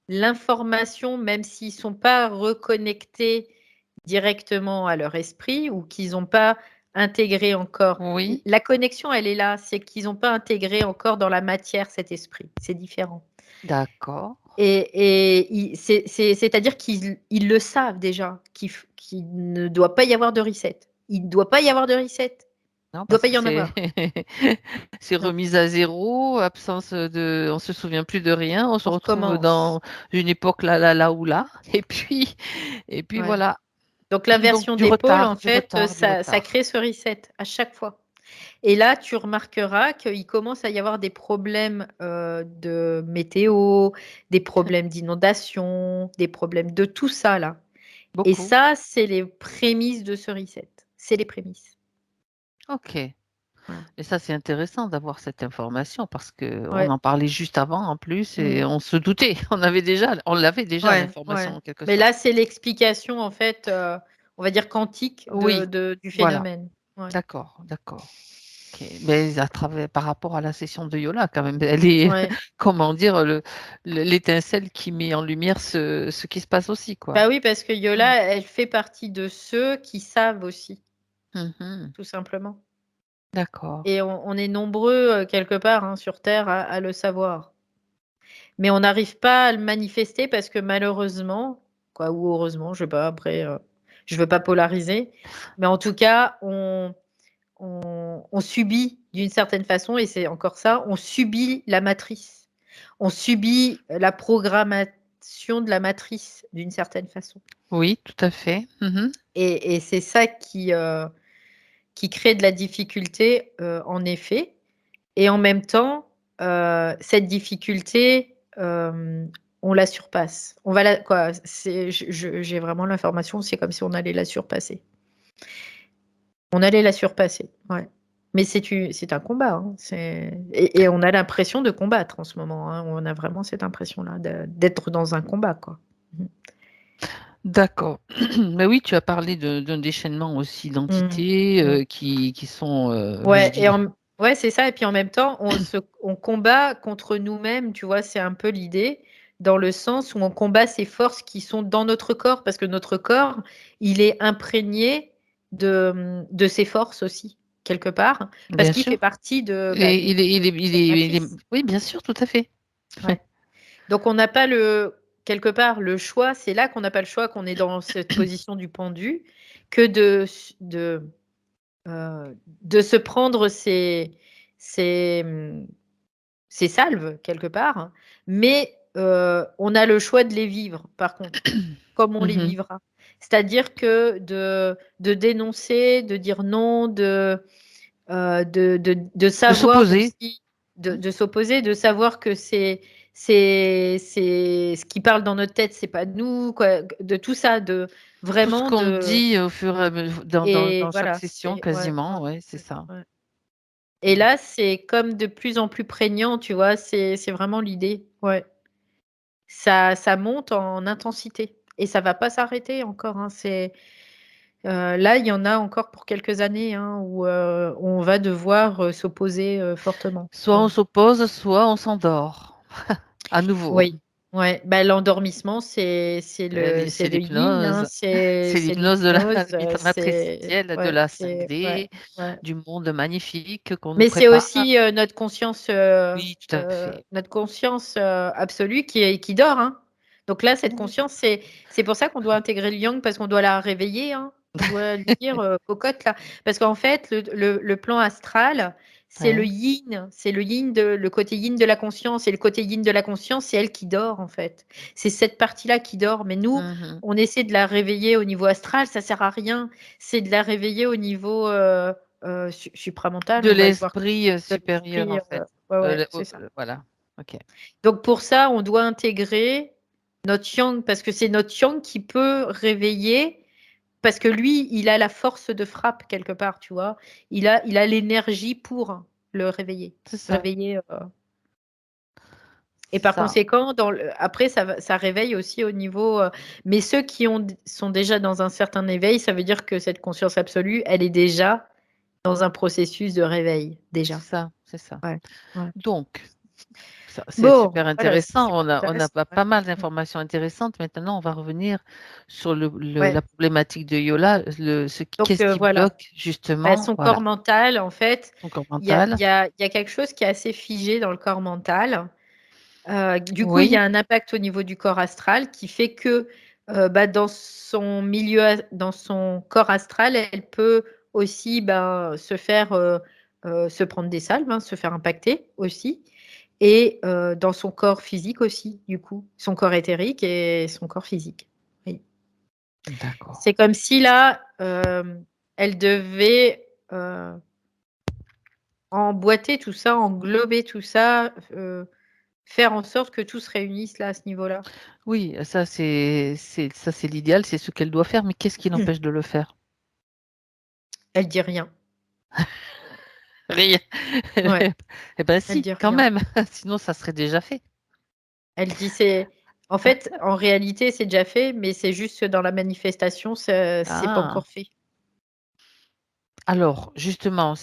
l'information, même s'ils sont pas reconnectés directement à leur esprit ou qu'ils ont pas intégré encore. Oui, La connexion, elle est là, c'est qu'ils ont pas intégré encore dans la matière cet esprit. C'est différent. d'accord. Et c'est-à-dire qu'ils le savent déjà, qu'il ne doit pas y avoir de reset. Il ne doit pas y avoir de reset. Non, Il ne doit parce pas que y en c'est avoir. c'est Non, remise à zéro, absence on se souvient plus de rien, on se on retrouve recommence. dans une époque là ou là, et puis Ouais. voilà. Donc Donc l'inversion des pôles, en du fait, retard, du ça retard. crée ce reset à chaque fois. Et là, tu remarqueras qu'il commence à y avoir des problèmes de météo, des problèmes d'inondation, des problèmes de tout ça là. Et Beaucoup. ça, c'est les prémices de ce reset. C'est les prémices. Ok. Voilà. Et ça, c'est intéressant d'avoir cette information parce que on Ouais. en parlait juste avant en plus et Mm. on se doutait. On l'avait déjà Ouais, ouais. l'information en quelque Mais sorte. là, c'est l'explication, en fait, on va dire quantique Oui, du voilà. phénomène. Ouais. D'accord, d'accord. OK. Mais à travers par rapport à la session de Yola quand même, elle est Ouais. comment dire? L'étincelle qui met en lumière ce qui se passe aussi, quoi. Bah oui, parce que Mmh. Yola, elle fait partie de ceux qui savent aussi, Mmh. tout simplement. D'accord. Et on est nombreux, quelque part, hein, sur Terre à le savoir. Mais on n'arrive pas à le manifester parce que malheureusement, quoi, ou heureusement, je sais pas, après, je veux pas polariser, mais en tout cas, on subit d'une certaine façon, et c'est encore ça, on subit la matrice. On subit la programmation de la matrice d'une certaine façon. Oui, tout à fait. Mmh. Et c'est ça qui crée de la difficulté, en effet. Et en même temps, cette difficulté, on la surpasse. On va la quoi, j'ai vraiment l'information, c'est comme si on allait la surpasser. On allait la surpasser, ouais. Mais c'est un combat, hein, et on a l'impression de combattre en ce moment, hein. On a vraiment cette impression-là d'être dans un combat, quoi. Mmh. D'accord. Mais oui, tu as parlé d'un déchaînement aussi Mmh. d'entités, Mmh. qui sont, Ouais, vigiles. ouais, c'est ça, et puis en même temps, on combat contre nous-mêmes, tu vois? C'est un peu l'idée, dans le sens où on combat ces forces qui sont dans notre corps, parce que notre corps, il est imprégné de ces forces aussi, quelque part, parce Bien qu'il fait sûr. partie de, bah, Et cette il est matrice. oui, bien sûr, tout à fait. Ouais. Donc on n'a pas quelque part, le choix, c'est là qu'on n'a pas le choix, qu'on est dans cette position du pendu, que de se prendre ces, mmh, ces salves quelque part, hein. Mais on a le choix de les vivre par contre, comme on les Mmh. vivra. C'est-à-dire que de dénoncer, de dire non, de De savoir s'opposer. aussi, Mmh. de s'opposer, de savoir que c'est ce qui parle dans notre tête, c'est pas nous, quoi, de tout ça, de Tout ce vraiment qu'on de dit au fur et à mesure et dans chaque voilà, session c'est ouais, ouais, quasiment, ouais, c'est ouais, ça. ouais. Et Mmh. là, c'est comme de plus en plus prégnant, tu vois? C'est vraiment l'idée, ouais. Ça monte en intensité et ça va pas s'arrêter encore, hein. Là, il y en a encore pour quelques années, hein, où, on va devoir, s'opposer, fortement. Soit on s'oppose, soit on s'endort. À nouveau. Oui, ouais, bah, l'endormissement, c'est C'est le yin, hein, l'hypnose. C'est c'est l'hypnose de la l'hypnose, matricielle, de ouais, la c'est ouais, 5D, ouais. du monde magnifique qu'on nous Mais c'est prépare. aussi, Oui, tout à fait. notre conscience, absolue qui dort, hein. Donc là, cette Oui. conscience, c'est pour ça qu'on doit intégrer le yang, parce qu'on doit la réveiller, hein. On doit lui dire: «Cocotte là». Parce qu'en fait, le plan astral, c'est le Ouais. yin, le côté yin de la conscience. Et le côté yin de la conscience, c'est elle qui dort, en fait. C'est cette partie-là qui dort. Mais nous, Mhm. on essaie de la réveiller au niveau astral, ça sert à rien. C'est de la réveiller au niveau supramental, De on va le voir, l'esprit de supérieur, l'esprit. en fait. Ouais, c'est ça. Voilà. Ok. Donc pour ça, on doit intégrer notre yang, parce que c'est notre yang qui peut réveiller, parce que lui, il a la force de frappe quelque part, tu vois. Il a l'énergie pour le réveiller. C'est ça. Réveiller. Et C'est par ça. conséquent, après, ça réveille aussi au niveau. Mais ceux qui sont déjà dans un certain éveil, ça veut dire que cette conscience absolue, elle est déjà dans un processus de réveil, C'est déjà. ça. C'est ça. Ouais, ouais. Donc, c'est Bon, super voilà, c'est intéressant. super On a intéressant. pas Ouais. mal d'informations intéressantes. Maintenant, on va revenir sur Ouais. la problématique de Yola, Donc qu'est-ce qui voilà. bloque Bah, justement, son voilà, corps mental, en fait, son corps il y a, il mental. y a- il y a quelque chose qui est assez figé dans le corps mental. Du coup, il y Oui, a un impact au niveau du corps astral qui fait que dans son milieu, dans son corps astral, elle peut aussi se prendre des salves, hein, se faire impacter aussi. Et dans son corps physique aussi, du coup, son corps éthérique et son corps physique. Oui. d'accord. C'est comme si là, elle devait emboîter tout ça, englober tout ça, faire en sorte que tout se réunisse là à ce niveau-là. Oui, ça c'est l'idéal, c'est ce qu'elle doit faire, mais qu'est-ce qui l'empêche de le faire? Elle dit rien. Rien. Ouais, Eh ben elle si, dit quand rien. même, sinon ça serait déjà fait. Elle dit c'est. En fait, en réalité, c'est déjà fait, mais c'est juste que dans la manifestation, c'est pas Ah, encore fait. alors justement,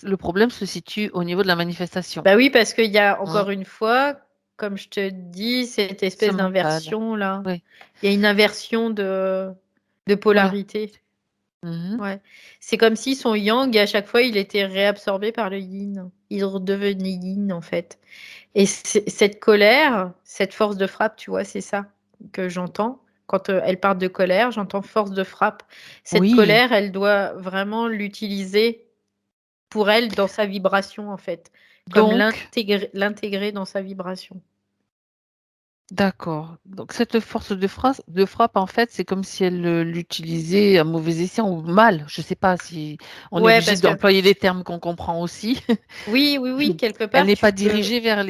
le problème se situe au niveau de la manifestation. Bah oui, parce qu'il y a Hein, encore une fois, comme je te dis, cette ce espèce mental. d'inversion là. Oui, Il y a une inversion de voilà. polarité. Mhm. Ouais. C'est comme si son yang, à chaque fois, il était réabsorbé par le yin. Il redevenait yin, en fait. Et cette colère, cette force de frappe, tu vois, c'est ça que j'entends. Quand elle parle de colère, j'entends force de frappe. Cette Oui, colère, elle doit vraiment l'utiliser pour elle dans sa vibration, en fait. Comme donc, l'intégrer dans sa vibration. d'accord. Donc cette force de frappe, en fait, c'est comme si elle l'utilisait à mauvais escient ou mal. Je ne sais pas si on est Ouais, obligé parce que d'employer des termes qu'on comprend aussi. oui, oui, oui, quelque Elle part, n'est tu pas peux. dirigée vers-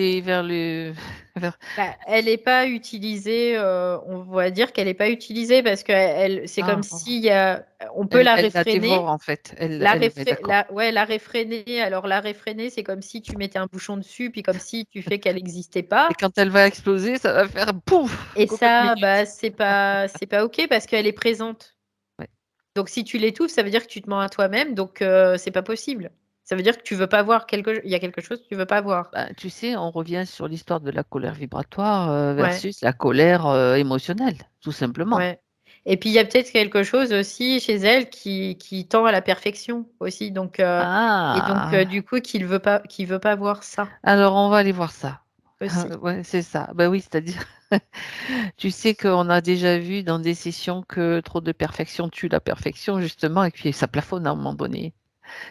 Bah, elle n'est pas utilisée, on va dire qu'elle n'est pas utilisée parce que c'est comme Ah, si on peut la elle la dévore, réfréner. en fait. Ouais, d'accord. Ouais, la réfréner. Alors la réfréner, c'est comme si tu mettais un bouchon dessus, puis comme si tu fais qu'elle n'existait Et pas. quand elle va exploser, ça va faire pouf, Et cocotte ça, minute. bah, c'est pas OK parce qu'elle est présente. Ouais. Donc si tu l'étouffes, ça veut dire que tu te mens à toi-même, donc c'est pas possible. Ça veut dire que tu veux pas voir il y a quelque chose que tu veux pas voir. Ben, tu sais, on revient sur l'histoire de la colère vibratoire Ouais. versus la colère émotionnelle, tout simplement. Ouais. Et puis il y a peut-être quelque chose aussi chez elle qui tend à la perfection aussi. Donc, Ah, du coup, qu'il veut pas voir ça alors on va aller voir ça. aussi. Ouais, c'est ça. Ben oui, c'est-à-dire, tu sais qu'on a déjà vu dans des sessions que trop de perfection tue la perfection, justement, et puis ça plafonne à un moment donné.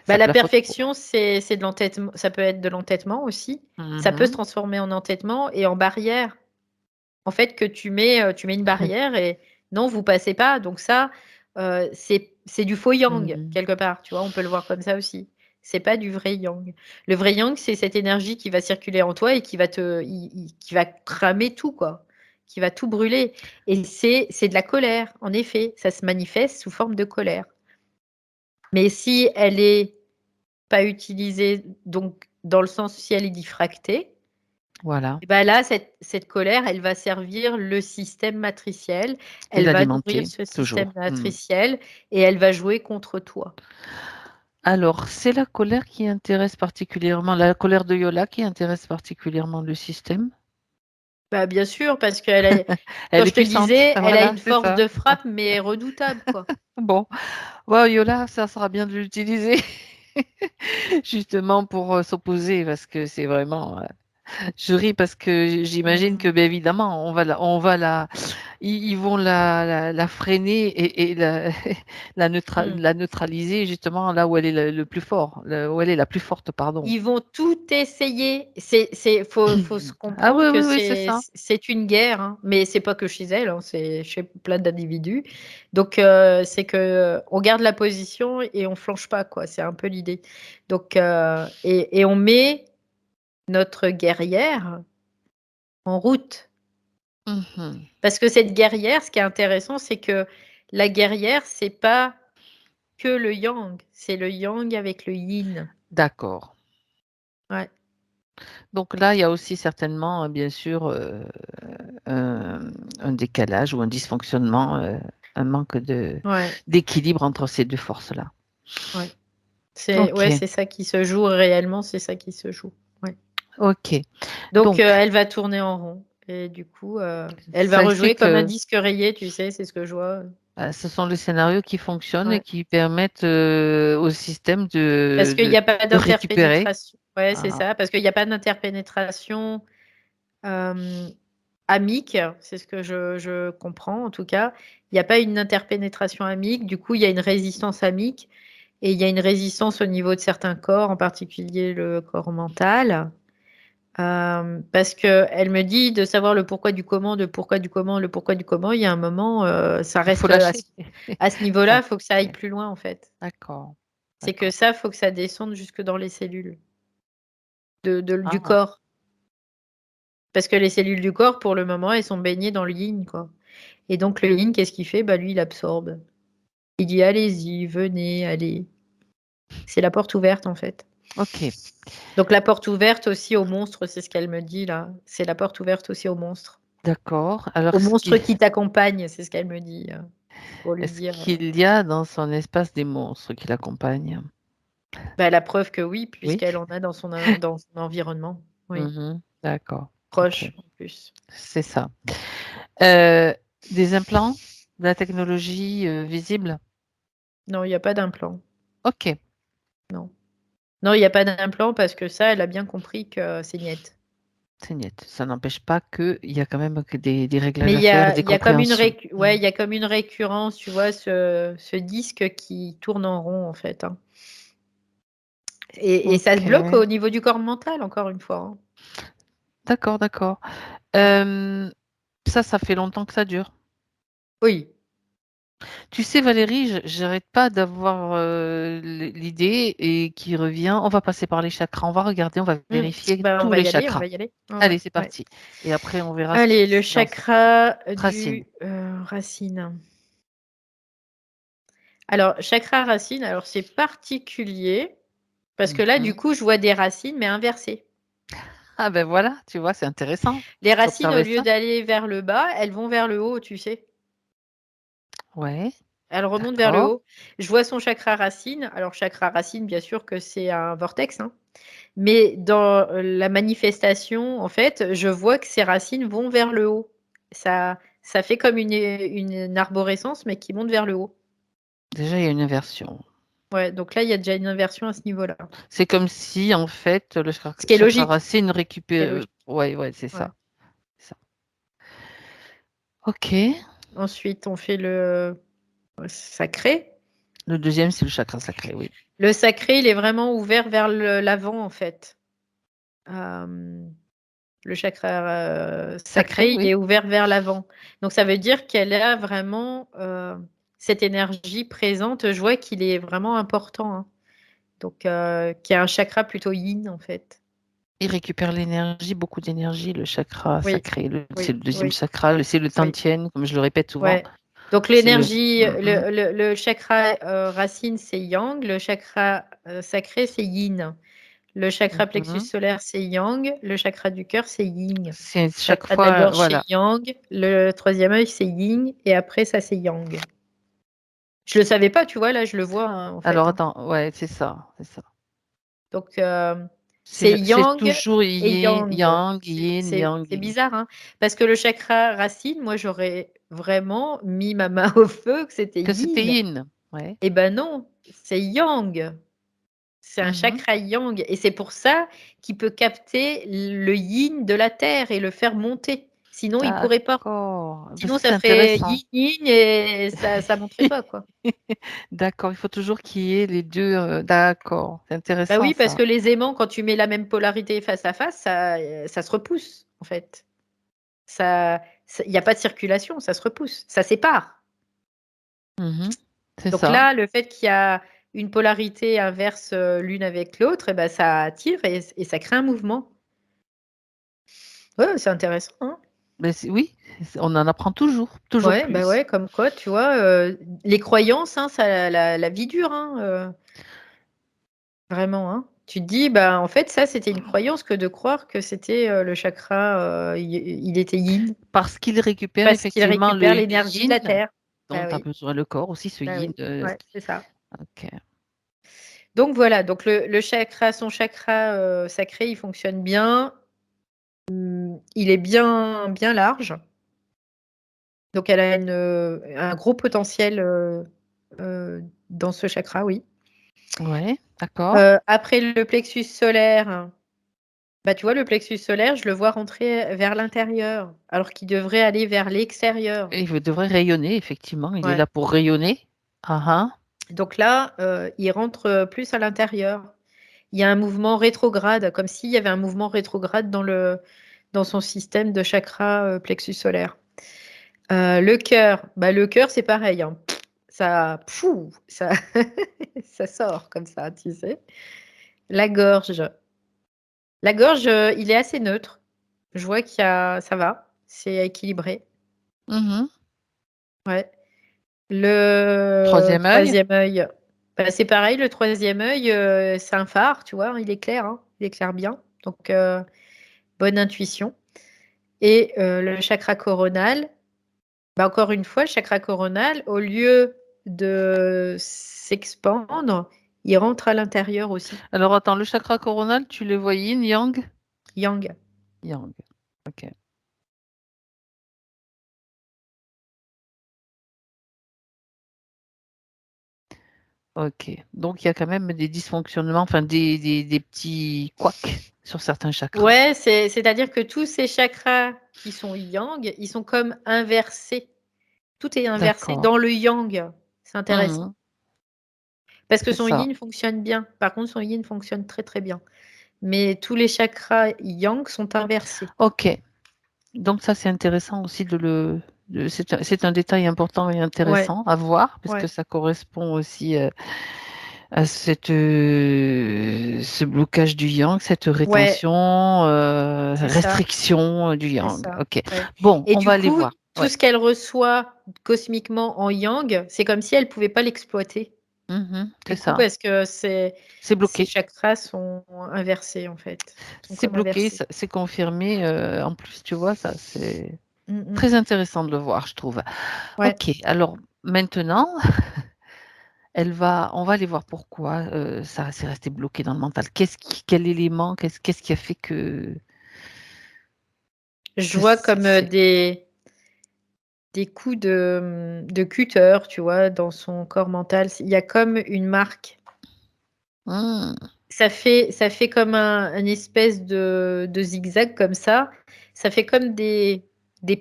Bah, Ça la plafonne trop. perfection, c'est de l'entêtement. Ça peut être de l'entêtement aussi. Ça peut se Mhm. transformer en entêtement et en barrière. En fait, que tu mets une barrière et non, vous passez pas. Donc ça, c'est du faux yang Mhm. quelque part. Tu vois, on peut le voir comme ça aussi. C'est pas du vrai yang. Le vrai yang, c'est cette énergie qui va circuler en toi et qui va cramer tout, quoi, qui va tout brûler. Et c'est de la colère, en effet. Ça se manifeste sous forme de colère. Mais si elle est pas utilisée, donc dans le sens si elle est diffractée, Voilà. et bah, là, cette colère, elle va servir le système matriciel, Et elle va nourrir l'alimenter, ce système toujours. Mhm. matriciel et elle va jouer contre toi. Alors, c'est la colère qui intéresse particulièrement, la colère de Yola qui intéresse particulièrement le système. Bah, bien sûr, parce qu'Elle comme est je te puissante, disais, elle a voilà, une c'est force ça. de frappe, mais redoutable, quoi. Bon, wow, Yola, ça sera bien de l'utiliser justement pour s'opposer parce que c'est vraiment. Je ris parce que j'imagine que, Mmh. bien évidemment, ils vont la freiner et Mmh. la neutraliser justement là où elle est le plus fort, où elle est la plus forte, pardon. Ils vont tout essayer. Faut se Ah oui, comprendre que oui, oui, c'est ça. c'est une guerre, hein, mais c'est pas que chez elle, hein, c'est chez plein d'individus. Donc c'est que on garde la position et on flanche pas, quoi. C'est un peu l'idée. Donc et on met notre guerrière en route. Mhm. Parce que cette guerrière, ce qui est intéressant, c'est que la guerrière, c'est pas que le yang, c'est le yang avec le yin. D'accord. Ouais. Donc là, il y a aussi certainement, bien sûr, un décalage ou un dysfonctionnement, un manque Ouais, d'équilibre entre ces deux forces-là. ouais. Ok, Ouais, c'est ça qui se joue réellement, c'est ça qui se joue. Ouais. ok. Donc Donc, elle va tourner en rond et du coup, elle va sachez rejouer comme un que disque rayé, tu sais? C'est ce que je vois. ce sont les scénarios qui fonctionnent et Ouais. qui permettent au système Parce qu'il y a pas de récupérer. d'interpénétration. Ouais, c'est Ah, ça, parce qu'il y a pas d'interpénétration, hem, amique, c'est ce que je comprends en tout cas. Il y a pas une interpénétration amique, du coup, il y a une résistance amique et il y a une résistance au niveau de certains corps, en particulier le corps mental. Parce qu'elle me dit de savoir le pourquoi du comment, le pourquoi du comment, le pourquoi du comment. Il y a un moment, ça il faut reste lâcher. à ce Ça, niveau-là, il faut que ça aille ouais. plus loin, en fait. D'accord, C'est que d'accord. ça, faut que ça descende jusque dans les cellules du Ah, corps. Parce que les cellules du corps, pour le moment, elles sont baignées dans le yin, quoi. Et donc le yin, qu'est-ce qu'il fait? Bah, lui, il absorbe. Il dit: «Allez-y, venez, allez». C'est la porte ouverte, en fait. ok, Donc la porte ouverte aussi aux monstres, c'est ce qu'elle me dit là. C'est la porte ouverte aussi aux monstres. d'accord. Alors, Aux monstres qui t'accompagnent, c'est ce qu'elle me dit, pour lui est-ce dire, qu'il y a dans son espace des monstres qui l'accompagnent? bah, la preuve que oui, Oui. puisqu'elle en a dans son environnement. Oui, Mhm, d'accord. Ok, proche en plus. c'est ça. Euh, des implants, de la technologie visible? Non, il y a pas d'implant, Ok, non. Non, il y a pas d'implant parce que ça, elle a bien compris que c'est niet. c'est net. Ça n'empêche pas qu'il y a quand même que des réglages Mais à faire et des il y a comme compréhensions. ouais, il y a comme une récurrence, tu vois? Ce disque qui tourne en rond, en fait, hein, et ça se Ok, bloque au niveau du corps mental, encore une fois, hein. d'accord, d'accord. Ouais. Euh, ça fait longtemps que ça dure. Oui. Tu sais, Valérie, j'arrête pas d'avoir l'idée et qui revient. On va passer par les chakras. On va regarder, on va Mmh. vérifier Bah, on tous va les y aller, on chakras. va y aller. Ouais, Allez, ouais, c'est ouais. parti. Et après, on verra ce qui Allez, le se lance. chakra Racine. du, racine. Alors, chakra racine, alors c'est particulier parce que là, du Mhm. coup, je vois des racines, mais inversées. Ah ben voilà, tu vois, c'est intéressant Les racines, au d'observer lieu ça. d'aller vers le bas, elles vont vers le haut, tu sais. Ouais, Elles remontent vers le d'accord. haut. Je vois son chakra racine. Alors, chakra racine, bien sûr que c'est un vortex, hein. Mais dans la manifestation, en fait, je vois que ces racines vont vers le haut. Ça fait comme une arborescence, mais qui monte vers le haut. Déjà, il y a une inversion. Ouais, donc là, il y a déjà une inversion à ce niveau-là. C'est comme si, en fait, le Ce qui est chakra logique. racine Ce qui est récupère. logique. Ouais, ouais, c'est Ouais. ça. C'est ça. Ok. Ensuite, on fait le sacré. Le deuxième, c'est le chakra sacré, oui. Le sacré, il est vraiment ouvert vers l'avant, en fait. Hem, le chakra, Sacré, sacré, il oui. est ouvert vers l'avant. Donc ça veut dire qu'elle a vraiment, cette énergie présente. Je vois qu'il est vraiment important, hein. Donc qui est un chakra plutôt yin, en fait. Il récupère l'énergie, beaucoup d'énergie, le chakra Oui, sacré. C'est oui, le deuxième oui, chakra, c'est le oui. Tantien, comme je le répète souvent. Ouais. Donc C'est le. l'énergie, Mhm. le chakra, racine, c'est yang, le chakra, sacré, c'est yin. Le chakra plexus Mhm. solaire, c'est yang, le chakra du cœur, c'est yin. C'est chaque Chakra de la fois, gorge, c'est voilà. yang, le troisième œil, c'est yin et après ça, c'est yang. Je le savais pas, tu vois? Là, je le vois, hein, en fait, Alors hein. attends, ouais, c'est ça, c'est ça. Donc c'est C'est yang toujours et yin, yang. yang, yin, yang, C'est yin. bizarre, hein? Parce que le chakra racine, moi, j'aurais vraiment mis ma main au feu que c'était Que c'était yin. yin. Ouais. Eh ben non, c'est yang. C'est un Mhm. chakra yang et c'est pour ça qu'il peut capter le yin de la terre et le faire monter. Sinon, il pourrait pas. D'accord. Ben, Sinon, ça, c'est ça ferait intéressant. yin-yin et ça montrait pas, quoi. D'accord, il faut toujours qu'il y ait les deux. D'accord, c'est Bah intéressant oui, parce ça. que les aimants, quand tu mets la même polarité face à face, ça se repousse, en fait. Il n'y a pas de circulation, ça se repousse, ça sépare. Mhm. C'est Donc ça. là, le fait qu'il y a une polarité inverse l'une avec l'autre, eh ben, ça attire et ça crée un mouvement. Ouais, c'est intéressant, hein. Mais oui, on en apprend toujours Ouais, bah plus. ouais, comme quoi, tu vois, les croyances, hein, ça, la vie dure, hein, vraiment, hein. Tu te dis, bah, en fait, ça, c'était une croyance que de croire que c'était le chakra, il était yin, Parce qu'il récupère parce qu'il effectivement le récupère l'énergie de yin la Terre. dont Bah a oui, besoin le corps aussi, ce bah yin. oui, ouais, c'est ça. Ok. Donc voilà, donc le chakra, son chakra sacré, il fonctionne bien. Il est bien, bien large. Donc elle a un gros potentiel dans ce chakra, oui. Ouais, d'accord. Après le plexus solaire, bah, tu vois, le plexus solaire, je le vois rentrer vers l'intérieur, alors qu'il devrait aller vers l'extérieur. Et il devrait rayonner, effectivement. Il est Ouais. là pour rayonner. Ah ah. Donc là, il rentre plus à l'intérieur. Il y a un mouvement rétrograde, comme s'il y avait un mouvement rétrograde dans son système de chakra plexus solaire. Le cœur, bah, le cœur, c'est pareil, hein. Ça, pfou, ça, ça sort comme ça, tu sais. La gorge. La gorge, il est assez neutre. Je vois ça va, c'est équilibré. Mhm. Ouais. Le Troisième œil. troisième œil, bah, c'est pareil, le troisième œil, c'est un phare, tu vois, il éclaire, hein, il éclaire bien. Donc, bonne intuition. Et le chakra coronal, bah, encore une fois, le chakra coronal, au lieu de s'expandre, il rentre à l'intérieur aussi. Alors attends, le chakra coronal, tu le vois yin, yang? Yang. Yang. Ok. Ok. Donc il y a quand même des dysfonctionnements, enfin des petits couacs sur certains chakras. Ouais, c'est-à-dire que tous ces chakras qui sont yang, ils sont comme inversés. Tout est inversé D'accord. dans le yang. C'est intéressant. Mhm. Parce que C'est son ça. yin fonctionne bien. Par contre, son yin fonctionne très très bien. Mais tous les chakras yang sont inversés. Ok. Donc ça, c'est intéressant aussi c'est un détail important et Ouais, intéressant à voir, puisque ouais, ça correspond aussi à ce blocage du yang, cette ouais, rétention, c'est ça, restriction du c'est yang. ça. Ok. Ouais. Bon, Et on du va aller coup, voir. tout Ouais. ce qu'elle reçoit cosmiquement en yang, c'est comme si elle ne pouvait pas l'exploiter. Mhm, c'est Du coup, ça. parce que C'est ces bloqué. chakras sont inversés, en fait. Sont C'est comme bloqué, inversés. c'est confirmé. En plus, tu vois, ça, c'est Mm, mm. très intéressant de le voir, je trouve. Ouais. Ok. Alors maintenant, on va aller voir pourquoi ça s'est resté bloqué dans le mental. Quel élément, qu'est-ce qui a fait Je que vois comme c'est. des coups de cutter, tu vois, dans son corps mental. Il y a comme une marque. Hmm, Ça fait comme une espèce de zigzag comme ça. Ça fait comme des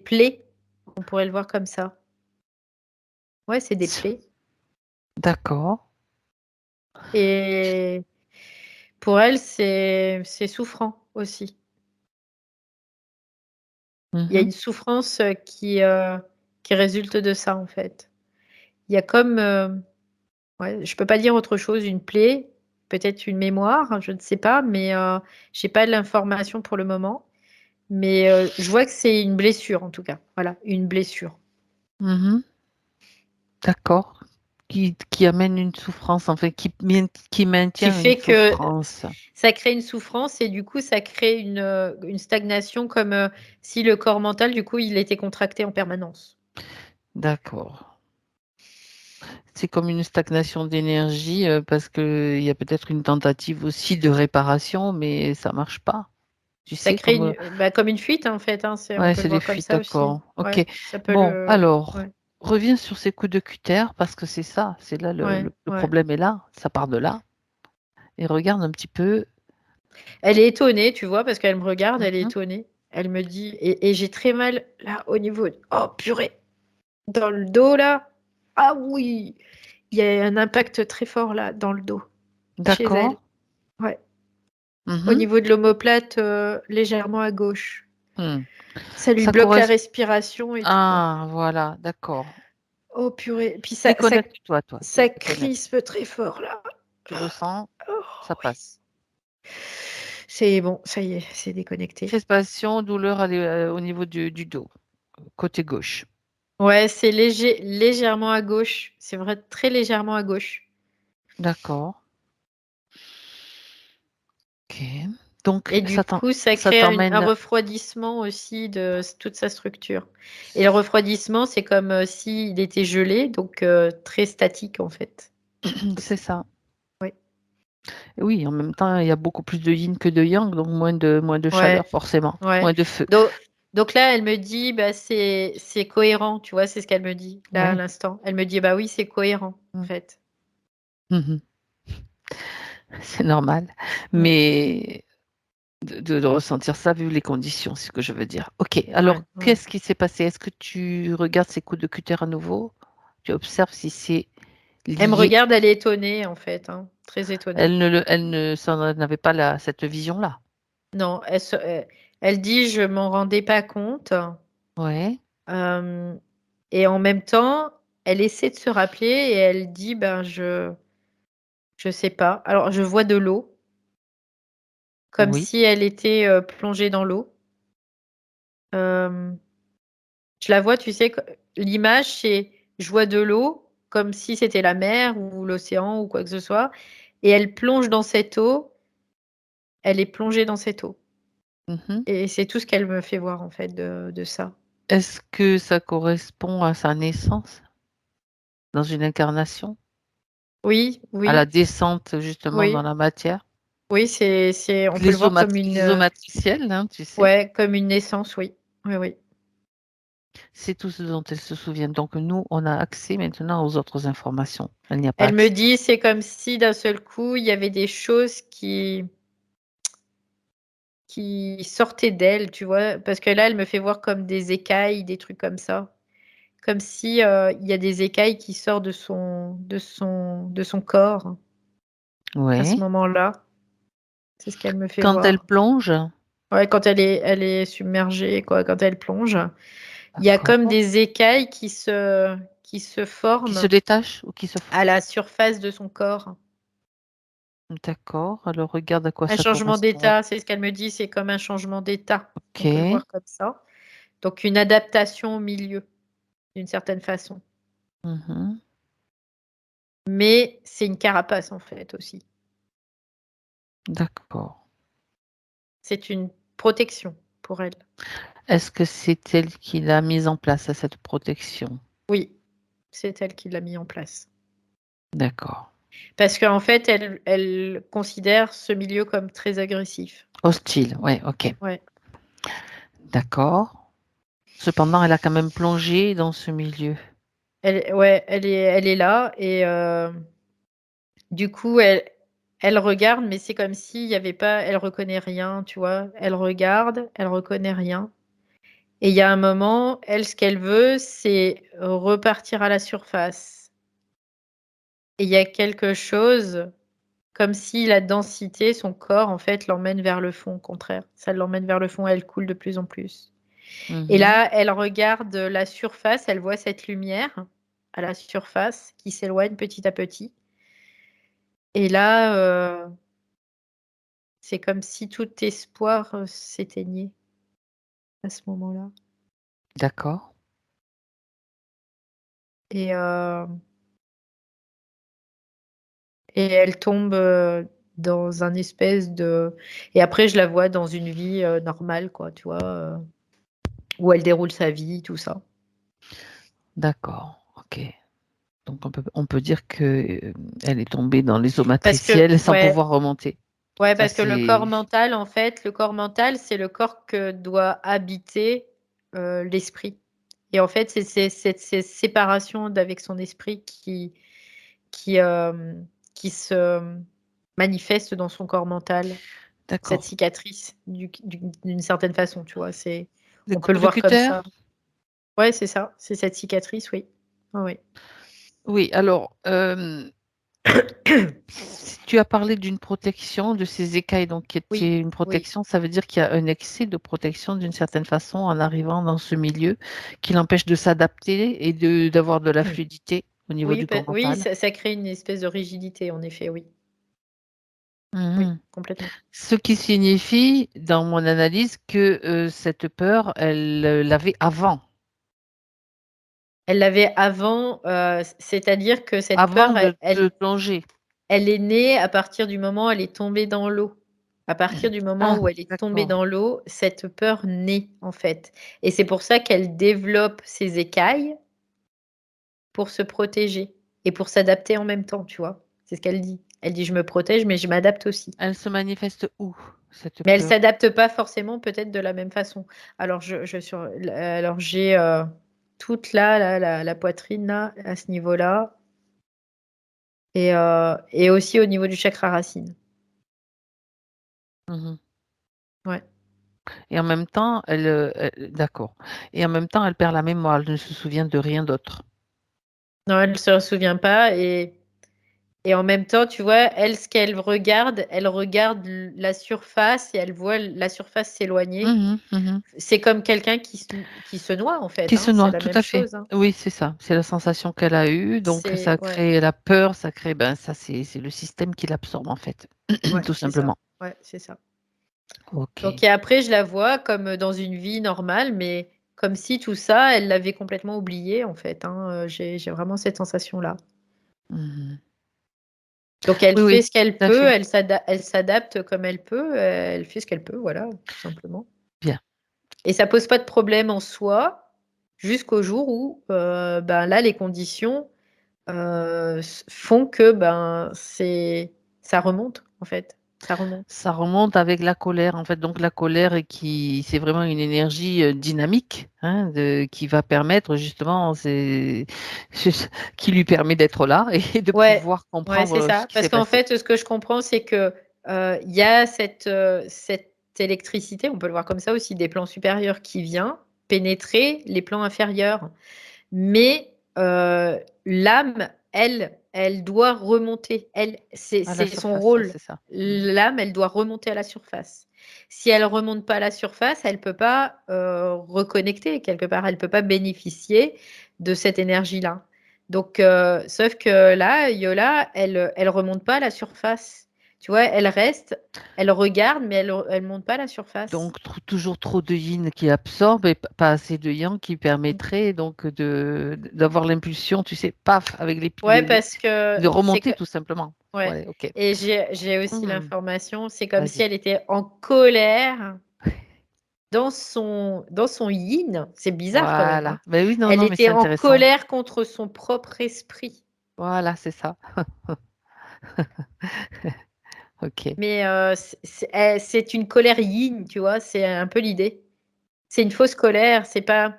plaies. On pourrait le voir comme ça. Ouais, c'est des plaies. d'accord. Et pour elle, c'est souffrant aussi. Il y a Mhm, une souffrance qui résulte de ça, en fait. Il y a comme, ouais, je peux pas dire autre chose, une plaie, peut-être une mémoire, je ne sais pas, mais j'ai pas l'information pour le moment. Mais je vois que c'est une blessure en tout cas. Voilà, une blessure. mhm, d'accord. Qui amène une souffrance, en fait, qui Qui maintient une fait que souffrance. ça crée une souffrance et du coup ça crée une stagnation comme si le corps mental du coup il était contracté en permanence. D'accord. C'est comme une stagnation d'énergie parce qu'il y a peut-être une tentative aussi de réparation, mais ça marche pas. Tu Ça sais, crée comme. bah, comme une fuite en fait, hein, on Ouais, peut le c'est des voir comme fuites, ça aussi. d'accord. Ok. Ouais, ça peut Bon, alors, ouais, reviens sur ces coups de cutter parce que c'est ça. C'est là ouais, le ouais. problème est là. Ça part de là. Et regarde un petit peu. Elle est étonnée, tu vois, parce qu'elle me regarde, elle est Mhm. étonnée. Elle me dit, et j'ai très mal là au niveau. Oh purée, dans le dos là. Ah oui, il y a un impact très fort là dans le dos chez elle. D'accord. Ouais. Au Mhm. niveau de l'omoplate, légèrement à gauche. Hmm. Ça lui Ça bloque la correspond. respiration et tout. Ah, voilà, d'accord. Oh purée. Puis Déconnecte-toi, toi. ça Déconnecte. crispe très fort là. Tu le sens, Oh, ça oui. passe. C'est bon, ça y est, c'est déconnecté. Crispation, douleur au niveau du dos, côté gauche. Ouais, c'est légèrement à gauche. C'est vrai, très légèrement à gauche. D'accord. Ok. Donc, Et du coup, ça ça crée un t'emmène. refroidissement aussi de toute sa structure. Et le refroidissement, c'est comme s'il était gelé, donc très statique en fait. C'est ça. Oui. Oui, en même temps, il y a beaucoup plus de yin que de yang, donc moins de chaleur, Ouais, forcément. ouais. Moins de feu. Donc là, elle me dit, bah, c'est cohérent, tu vois, c'est ce qu'elle me dit là à Ouais. l'instant. Elle me dit, bah oui, c'est cohérent en Mm. fait. Mhm. C'est normal. Mm. Mais de ressentir ça vu les conditions, c'est ce que je veux dire. Ok, Ouais, alors ouais. qu'est-ce qui s'est passé? Est-ce que tu regardes ces coups de cutter à nouveau? Tu observes si c'est Elle me lié. regarde, elle est étonnée en fait, hein, très étonnée. Elle ne n'avait pas cette vision-là. Non, elle dit, je m'en rendais pas compte. Ouais, Euh, et en même temps, elle essaie de se rappeler et elle dit, ben je sais pas. Alors, je vois de l'eau, comme oui, si elle était plongée dans l'eau. Euh, je la vois, tu sais, l'image, c'est je vois de l'eau, comme si c'était la mer ou l'océan ou quoi que ce soit, et elle plonge dans cette eau. Elle est plongée dans cette eau. mhm. Et c'est tout ce qu'elle me fait voir en fait de ça. Est-ce que ça correspond à sa naissance dans une incarnation, Oui, à la oui, descente justement dans oui, la matière? oui, on peut le voir comme L'isomatriciel, hein, tu sais, ouais, comme une naissance, oui, oui, oui. c'est tout ce dont elle se souvient. Donc nous, on a accès maintenant aux autres informations. Elle n'y a pas Elle me accès. dit, c'est comme si d'un seul coup, il y avait des choses qui sortaient d'elle, tu vois, parce que là, elle me fait voir comme des écailles, des trucs comme ça, comme si il y a des écailles qui sortent de son corps à ce Ouais. moment-là. C'est ce qu'elle me fait Quand elle voir. plonge, Ouais, quand elle est submergée, quoi, quand elle plonge, il y a comme d'accord, des écailles qui se qui se forment détache ou qui se à forme. la surface de son corps. D'accord. Alors regarde à quoi Un ça changement correspond. d'état, c'est ce qu'elle me dit, c'est comme un changement d'état. On peut le Ok. voir comme ça. Donc une adaptation au milieu, d'une certaine façon. Mhm. Mais c'est une carapace en fait aussi. D'accord. C'est une protection pour elle. Est-ce que c'est elle qui l'a mise en place à cette protection? Oui, c'est elle qui l'a mis en place. D'accord. Parce qu'en fait, elle considère ce milieu comme très agressif. Hostile, ouais, ok. Ouais. D'accord. Cependant, elle a quand même plongé dans ce milieu. Ouais, elle est là et du coup, elle regarde, mais c'est comme s'il y avait pas, elle reconnaît rien, tu vois. Elle regarde, elle reconnaît rien. Et il y a un moment, elle, ce qu'elle veut, c'est repartir à la surface. Et il y a quelque chose, comme si la densité, son corps, en fait, l'emmène vers le fond, au contraire. Ça l'emmène vers le fond, elle coule de plus en plus. Et Mhm. là, elle regarde la surface, elle voit cette lumière à la surface qui s'éloigne petit à petit. Et là, c'est comme si tout espoir s'éteignait à ce moment-là. D'accord. Et, euh, et elle tombe dans un espèce de... Et après, je la vois dans une vie normale, quoi, tu vois, où elle déroule sa vie, tout ça. D'accord. Ok. Donc on peut dire que elle est tombée dans les eaux Parce que, matricielles sans ouais, pouvoir remonter. ouais, Ça parce que le corps c'est. mental, en fait, le corps mental, c'est le corps que doit habiter l'esprit. Et en fait, c'est cette séparation d'avec son esprit qui, qui se manifeste dans son corps mental. D'accord. cicatrice d'une certaine façon, tu vois. Des On peut le coups de voir comme cutter? ça. Ouais, c'est ça. C'est cette cicatrice, oui. Oui. Oui, alors, si tu as parlé d'une protection de ces écailles, donc qui Oui, était une oui. protection, ça veut dire qu'il y a un excès de protection d'une certaine façon en arrivant dans ce milieu qui l'empêche de s'adapter et d'avoir de la fluidité au niveau du corps Oui, mental. ça crée une espèce de rigidité, en effet, oui. Oui, Mhm. complètement. Ce qui signifie, dans mon analyse, que cette peur, elle l'avait avant. Elle l'avait avant, c'est-à-dire que cette Avant peur, de te plonger. elle est née à partir du moment où elle est tombée dans l'eau. À partir du moment Ah, où elle est tombée d'accord. dans l'eau, cette peur naît, en fait. Et c'est pour ça qu'elle développe ses écailles pour se protéger et pour s'adapter en même temps, tu vois? C'est ce qu'elle dit. Elle dit: «Je me protège, mais je m'adapte aussi». Elle se manifeste où, cette Mais elle peur? s'adapte pas forcément peut-être de la même façon. Alors alors j'ai, toute là, la poitrine là, à ce niveau-là et aussi au niveau du chakra racine. Mhm. Ouais. Et en même temps, d'accord. Et en même temps, elle perd la mémoire, elle ne se souvient de rien d'autre. Non, elle se souvient pas et en même temps, tu vois, elle, ce qu'elle regarde, elle regarde la surface et elle voit la surface s'éloigner. Mhm, mhm. C'est comme quelqu'un qui se noie, en fait, Qui hein, se c'est noie, la tout même à fait. chose, hein. Oui, c'est ça. C'est la sensation qu'elle a eue. Donc, ça Ouais, crée la peur, ça crée, ben, ça, c'est le système qui l'absorbe, en fait. ouais, Tout c'est ça. simplement. Ouais, c'est ça. Donc OK. et après, je la vois comme dans une vie normale, mais comme si tout ça, elle l'avait complètement oublié, en fait, hein, j'ai vraiment cette sensation-là. Mhm. Donc elle Oui, fait oui, ce qu'elle tout à peut, fait. elle s'adapte comme elle peut, elle fait ce qu'elle peut, voilà, tout simplement. Bien. Et ça pose pas de problème en soi, jusqu'au jour où, ben, là, les conditions, font que, ben, ça remonte, en fait, ça remonte. Ça remonte avec la colère, en fait. Donc, la colère c'est vraiment une énergie dynamique, hein, qui va permettre justement, qui lui permet d'être là et de Ouais, pouvoir ouais, c'est comprendre ce ça. qui Parce s'est qu'en passé. fait, ce que je comprends, c'est que, il y a cette électricité, on peut le voir comme ça aussi, des plans supérieurs qui vient pénétrer les plans inférieurs. Mais, l'âme, elle doit remonter. À la C'est son surface, rôle. c'est ça. Mhm. L'âme, elle doit remonter à la surface. Si elle remonte pas à la surface, elle peut pas, reconnecter quelque part. Elle peut pas bénéficier de cette énergie-là. Donc, sauf que là, Yola, elle remonte pas à la surface. Tu vois? Elle reste, elle regarde, mais elle monte pas à la surface. Donc, toujours trop de yin qui absorbe et pas assez de yang qui Mmh. permettrait donc d'avoir l'impulsion, tu sais, paf, avec Ouais, parce que de c'est que remonter tout simplement. ouais Ouais, ok. et j'ai aussi Hmm, l'information, c'est comme si vas-y. elle était en colère dans son yin. C'est bizarre quand même, hein. Voilà. Ben oui, non, Elle non, mais était c'est en intéressant. colère contre son propre esprit. Voilà, c'est ça. Ok. Mais, c'est une colère yin, tu vois? C'est un peu l'idée. C'est une fausse colère, c'est pas,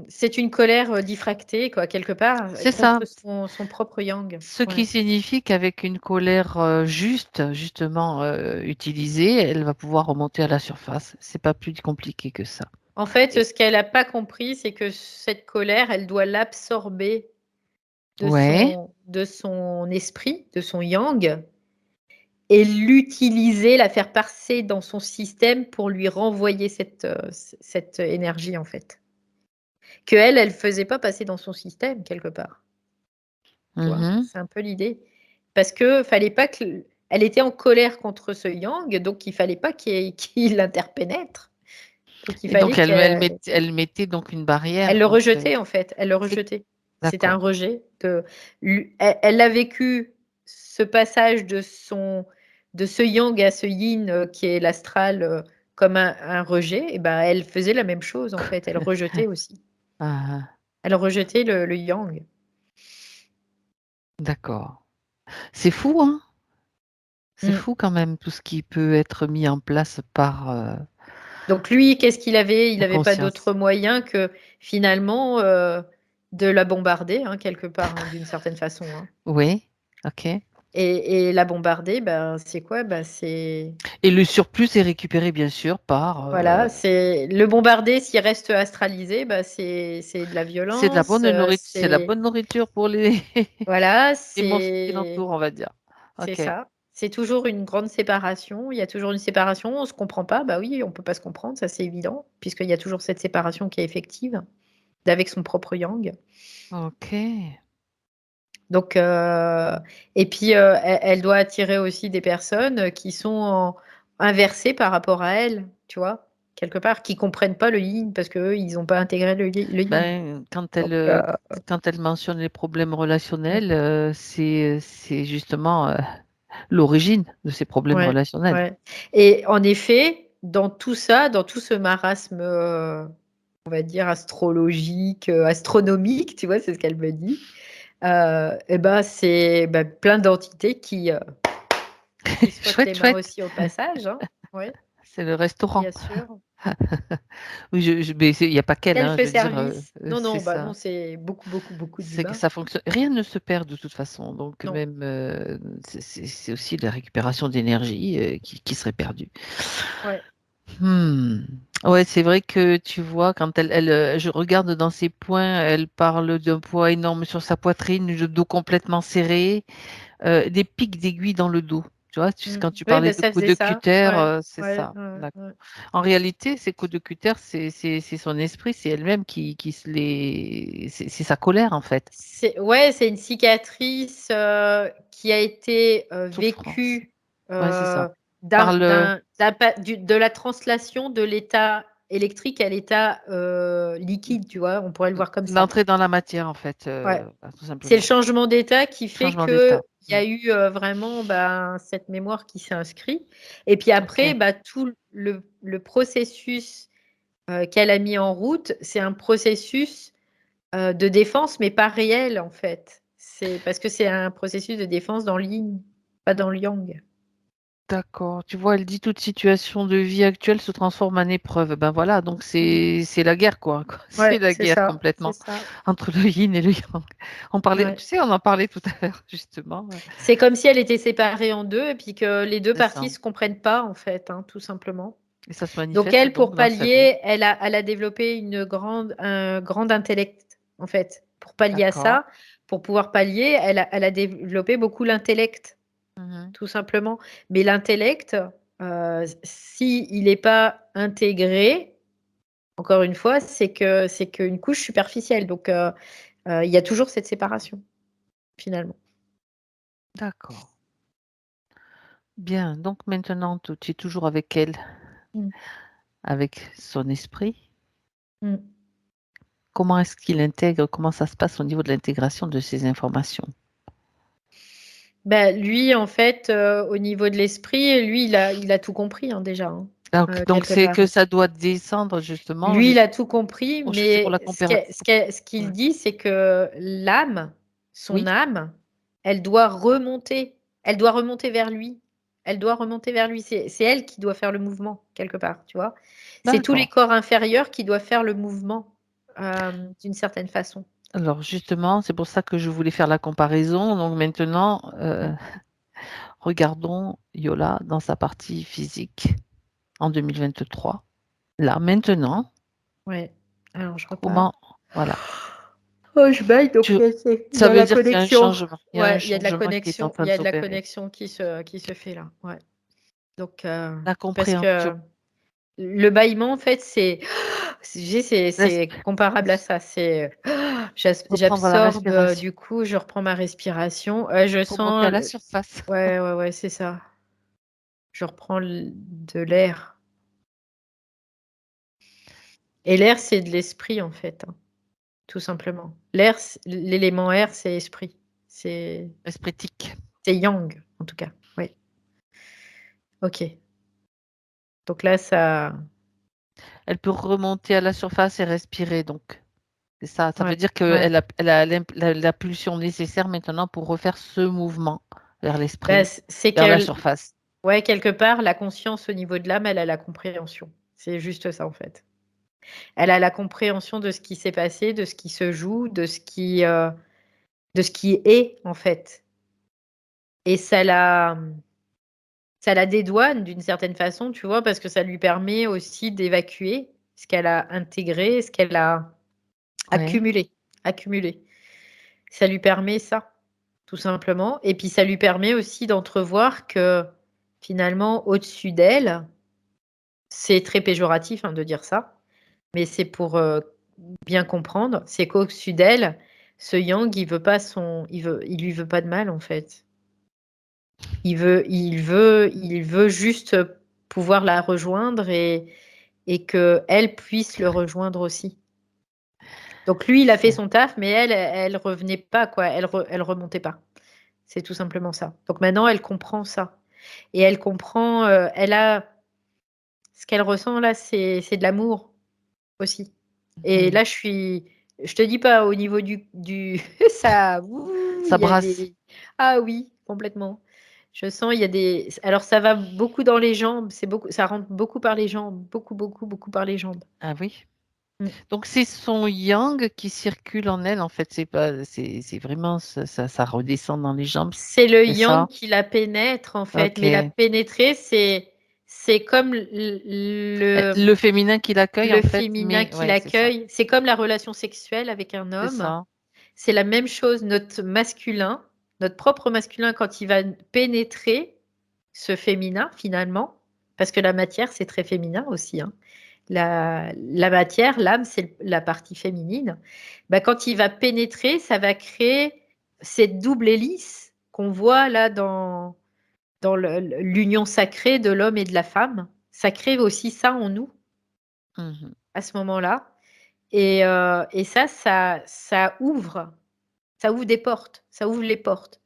c'est une colère, diffractée quoi, quelque part, C'est ça. contre son propre yang. Ce qui Ouais. signifie qu'avec une colère justement utilisée, elle va pouvoir remonter à la surface. C'est pas plus compliqué que ça. En fait, Et- ce qu'elle a pas compris, c'est que cette colère, elle doit l'absorber Ouais. de son esprit, de son yang et l'utiliser, la faire passer dans son système pour lui renvoyer cette énergie, en fait. Qu'elle, elle faisait pas passer dans son système quelque part, tu vois? Mhm. C'est un peu l'idée. Parce que fallait pas que elle était en colère contre ce yang, donc il fallait pas qu'il l'interpénètre. Donc il Et donc, fallait qu'elle elle mettait donc une elle barrière. le Donc, rejetait, en fait, elle le c'est rejetait. C'était un d'accord. rejet de elle a vécu ce passage de ce yang à ce yin, qui est l'astral, comme un rejet et ben, elle faisait la même chose, en fait, elle rejetait aussi. Ah, Elle rejetait le yang. d'accord. C'est fou, hein? C'est Mmh. fou quand même tout ce qui peut être mis en place par Donc lui, qu'est-ce qu'il avait? Il la avait pas conscience. d'autre moyen que finalement, de la bombarder, hein, quelque part, hein, d'une certaine façon, hein. Oui, ok. Et la bombarder, ben, c'est quoi? Ben, c'est Et le surplus est récupéré, bien sûr, par, voilà, c'est le bombarder, s'il reste astralisé, ben, c'est de la c'est de la violence, bonne nourriture, c'est la c'est bonne nourriture pour les voilà, les monstres qui c'est l'entourent, on va dire. c'est OK. ça. C'est toujours une grande séparation. Il y a toujours une séparation. On ne se comprend pas. Bah oui, on peut pas se comprendre, ça c'est évident, puisqu'il y a toujours cette séparation qui est effective, avec son propre yang. OK. Donc, et puis, elle doit attirer aussi des personnes qui sont inversées par rapport à elle, tu vois, quelque part, qui comprennent pas le yin parce qu'eux, ils n'ont pas intégré le yin. Ben, Donc, quand elle mentionne les problèmes relationnels, mm, c'est justement, l'origine de ces problèmes ouais, relationnels. ouais. Et en effet, dans tout ça, dans tout ce marasme, on va dire astrologique, astronomique, tu vois, c'est ce qu'elle me dit. Et ben, c'est bah, plein d'entités qui se frottent Chouette, les mains chouette, aussi au passage, hein. Oui, c'est le restaurant. bien sûr. Oui, mais il y a pas qu'elle, Elle hein, fait je veux dire, service. Non, c'est non, bah non, ça. c'est beaucoup, beaucoup, beaucoup C'est que d'humains. ça fonctionne, rien ne se perd de toute façon, donc Non, même, c'est aussi la récupération d'énergie, qui serait perdue. ouais. Mmh. Ouais, c'est vrai que tu vois, quand je regarde dans ses points, elle parle d'un poids énorme sur sa poitrine, le dos complètement serré, des pics d'aiguilles dans le dos. Tu vois, Mmh. quand tu Oui, parlais bah, de ça coups faisait de ça. cutter, Ouais, c'est ouais, ça. ouais, D'accord. ouais. En réalité, ces coups de cutter, c'est son esprit, c'est elle-même qui c'est sa colère, en fait. C'est une cicatrice, qui a été, Souffrance. vécue, Ouais, c'est ça. heu, Par le de la translation de l'état électrique à l'état, liquide, tu vois? On pourrait le voir comme ça. l'entrée dans la matière, en fait, Ouais. tout C'est le simplement. changement d'état qui fait Changement qu'il d'état. y a eu, vraiment, ben, cette mémoire qui s'est inscrite et puis après, OK. bah, tout le processus, qu'elle a mis en route, c'est un processus, de défense, mais pas réel, en fait. C'est parce que c'est un processus de défense dans le yin, pas dans le yang. D'accord. Tu vois, elle dit: «Toute situation de vie actuelle se transforme en épreuve». Ben, voilà, donc Mmh. c'est la guerre, quoi. C'est Ouais, la guerre c'est complètement ça. entre le yin et le yang. Tu Ouais. sais, on en parlait tout à l'heure justement, C'est comme si elle était séparée en 2 et puis que les 2 c'est ça parties se comprennent pas, en fait, hein, tout simplement. et ça se Donc manifeste elle, donc pour dans sa vie. pallier, elle a développé un grand intellect, en fait. Pour pallier à D'accord. ça, pour pouvoir pallier, elle a développé beaucoup l'intellect, Mmh. tout simplement. Mais l'intellect, s'il n'est pas intégré, encore une fois, c'est qu'une couche superficielle. Donc il y a toujours cette séparation, finalement. D'accord. Bien, donc maintenant tu es toujours avec elle, Mmh. avec son esprit. Mmh. Comment est-ce qu'il intègre? Comment ça se passe au niveau de l'intégration de ces informations? Bah, lui, en fait, au niveau de l'esprit, lui, il a tout compris, hein, déjà, hein, Donc quelque c'est part. que ça doit descendre justement Lui, il a tout compris, c'est pour mais la compéra ce qu'il ouais. dit, c'est que l'âme, son Oui? âme, elle doit remonter. Elle doit remonter vers lui. Elle doit remonter vers lui. C'est elle qui doit faire le mouvement, quelque part, tu vois? C'est tous les D'accord. corps inférieurs qui doivent faire le mouvement, d'une certaine façon. Alors justement, c'est pour ça que je voulais faire la comparaison. Donc maintenant, Mmh. regardons Yola dans sa partie physique en 2023. Là, maintenant, Ouais. Alors je repars. comment voilà. Oh, je baille, donc Tu il y Ça a veut la dire qu'il y a un connexion. changement. Il y a un Ouais, il y a de la changement qui est en connexion train de s'opérer. qui se fait là, ouais. Donc La parce compréhension. que le bâillement, en fait, Laisse c'est comparable à ça. C'est reprendre la j'absorbe, respiration du coup, je reprends ma respiration, je pour monter à sens la le surface. ouais, ouais, ouais, c'est ça. Je reprends de l'air et l'air, c'est de l'esprit, en fait, hein, tout simplement. L'élément air, c'est esprit. C'est Espritique. c'est yang, en tout cas, oui. OK. Donc là, ça Elle peut remonter à la surface et respirer donc. C'est ça. Ça veut ouais, dire ouais. elle a la pulsion nécessaire maintenant pour refaire ce mouvement vers Bah, l'esprit, c'est vers la qu'elle surface. ouais, quelque part, la conscience au niveau de l'âme, elle a la compréhension. C'est juste ça, en fait. Elle a la compréhension de ce qui s'est passé, de ce qui se joue, de ce qui est, en fait. Et ça la dédouane d'une certaine façon, tu vois, parce que ça lui permet aussi d'évacuer ce qu'elle a intégré, ce qu'elle a Ouais. accumulé, accumulé. Ça lui permet ça, tout simplement. Et puis ça lui permet aussi d'entrevoir que finalement, au-dessus d'elle, c'est très péjoratif de dire ça, mais c'est pour bien comprendre, c'est qu'au-dessus d'elle, ce Yang, il lui veut pas de mal en fait. Il veut juste pouvoir la rejoindre et que elle puisse le rejoindre aussi. Donc lui, il a fait C'est son taf, mais elle revenait pas quoi, elle remontait pas. C'est tout simplement ça. Donc maintenant, elle comprend ça et elle comprend, elle a ce qu'elle ressent là, c'est de l'amour aussi. Et mmh. là, je te dis pas au niveau du ça, il Ça y a brasse. des ah oui, complètement. Je sens, il y a des alors ça va beaucoup dans les jambes, ça rentre beaucoup par les jambes, beaucoup, beaucoup, beaucoup par les jambes. Ah oui? Mmh. Donc c'est son yang qui circule en elle, en fait, c'est vraiment ça redescend dans les jambes, C'est le c'est ça? yang qui la pénètre en fait, mais la OK. pénétrer, c'est comme le Le féminin qui l'accueille, le en fait, féminin mais qui ouais, c'est ça, l'accueille. C'est comme la relation sexuelle avec un c'est homme. ça. C'est la même chose, notre propre masculin, quand il va pénétrer ce féminin finalement, parce que la matière, c'est très féminin aussi, hein. La matière, l'âme, c'est la partie féminine. Bah, quand il va pénétrer, ça va créer cette double hélice qu'on voit là dans l'union sacrée de l'homme et de la femme. Ça crée aussi ça en nous Mmh. à ce moment-là. Et ça ouvre des portes, ça ouvre les portes.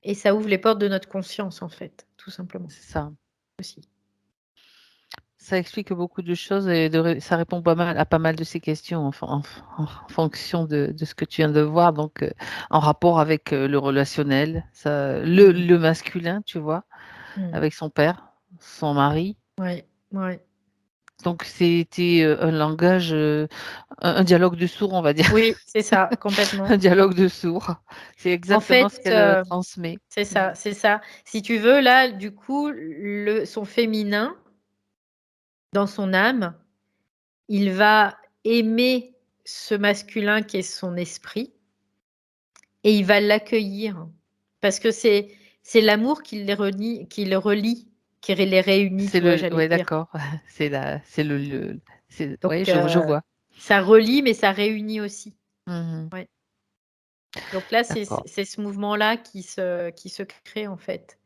Et ça ouvre les portes de notre conscience, en fait, tout simplement, C'est ça. aussi. Ça explique beaucoup de choses et ça répond pas mal à pas mal de ces questions en fonction de ce que tu viens de voir, donc en rapport avec le relationnel, Mmh. le masculin, tu vois, Mmh. avec son père, son mari. Ouais, ouais. Donc c'était un langage, un dialogue de sourds, on va dire, Oui, c'est ça, un complètement. dialogue de sourds. C'est En exactement fait, ce qu'elle transmet. c'est Mm. ça, c'est ça. Si tu veux, là, du coup, son féminin, dans son âme, il va aimer ce masculin qui est son esprit et il va l'accueillir parce que c'est l'amour qui les relie, qui les réunit, C'est tu vois, le, j'allais ouais, dire. d'accord. Ouais, Donc, je vois. ça relie, mais ça réunit aussi. Mhm. Ouais. Donc là, D'accord. c'est ce mouvement-là qui se crée, en fait.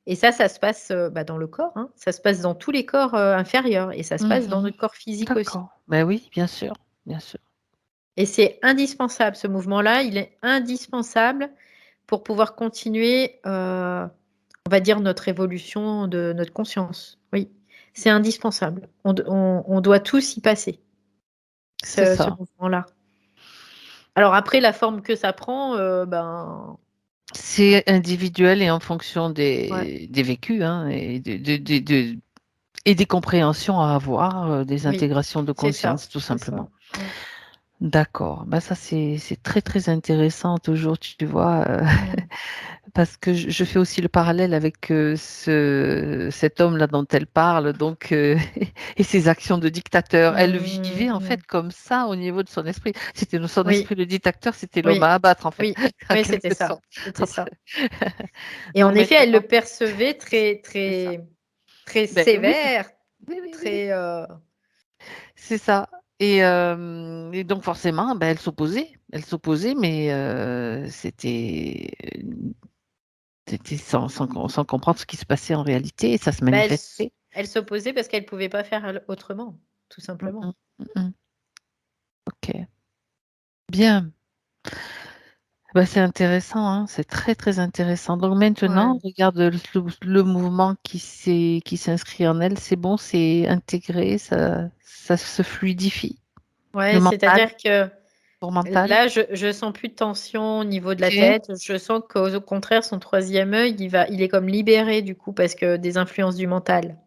Et ça se passe, bah, dans le corps, hein. Ça se passe dans tous les corps, inférieurs et ça se passe dans Mhm. notre corps physique aussi. D'accord. Ben oui, bien sûr, bien sûr. Et c'est indispensable, ce mouvement-là, il est indispensable pour pouvoir continuer, on va dire notre évolution de notre conscience. Oui, c'est indispensable. On doit tous y passer, C'est ce ça. mouvement-là. Alors après la forme que ça prend, ben, C'est individuel et en fonction ouais, des vécus, hein, et et des compréhensions à avoir, des oui, intégrations de c'est ça, conscience, tout c'est ça. simplement. Ouais. D'accord. Bah ça, c'est très, très intéressant toujours, tu vois, Mmh. parce que je fais aussi le parallèle avec cet homme-là dont elle parle, donc, et ses actions de dictateur. Elle Mmh, vivait en fait mmh. comme ça au niveau de son esprit. C'était son Oui, esprit, le dictateur, c'était l'homme oui, à abattre en fait, oui, en oui, c'était quelque ça, sorte. c'était ça. Et en Donc effet, elle le maintenant, percevait très, c'est ça. très, très Ben oui, sévère, oui, oui, oui, oui. très, C'est ça. Et donc forcément, ben, elle s'opposait. Elle s'opposait, mais c'était sans comprendre ce qui se passait en réalité et ça se bah, manifestait. elle s'opposait parce qu'elle pouvait pas faire autrement, tout Mm, simplement. mm, mm, mm. Ok, bien. Bah, c'est intéressant, hein. C'est très très intéressant. Donc maintenant, Ouais. regarde le mouvement qui s'inscrit en elle. C'est bon, c'est intégré, ça se fluidifie. Le Ouais, mental, c'est-à-dire que pour mental. là, je sens plus de tension au niveau de la Ok. tête. Je sens qu'au contraire, son troisième œil, il est comme libéré du coup parce que des influences du mental.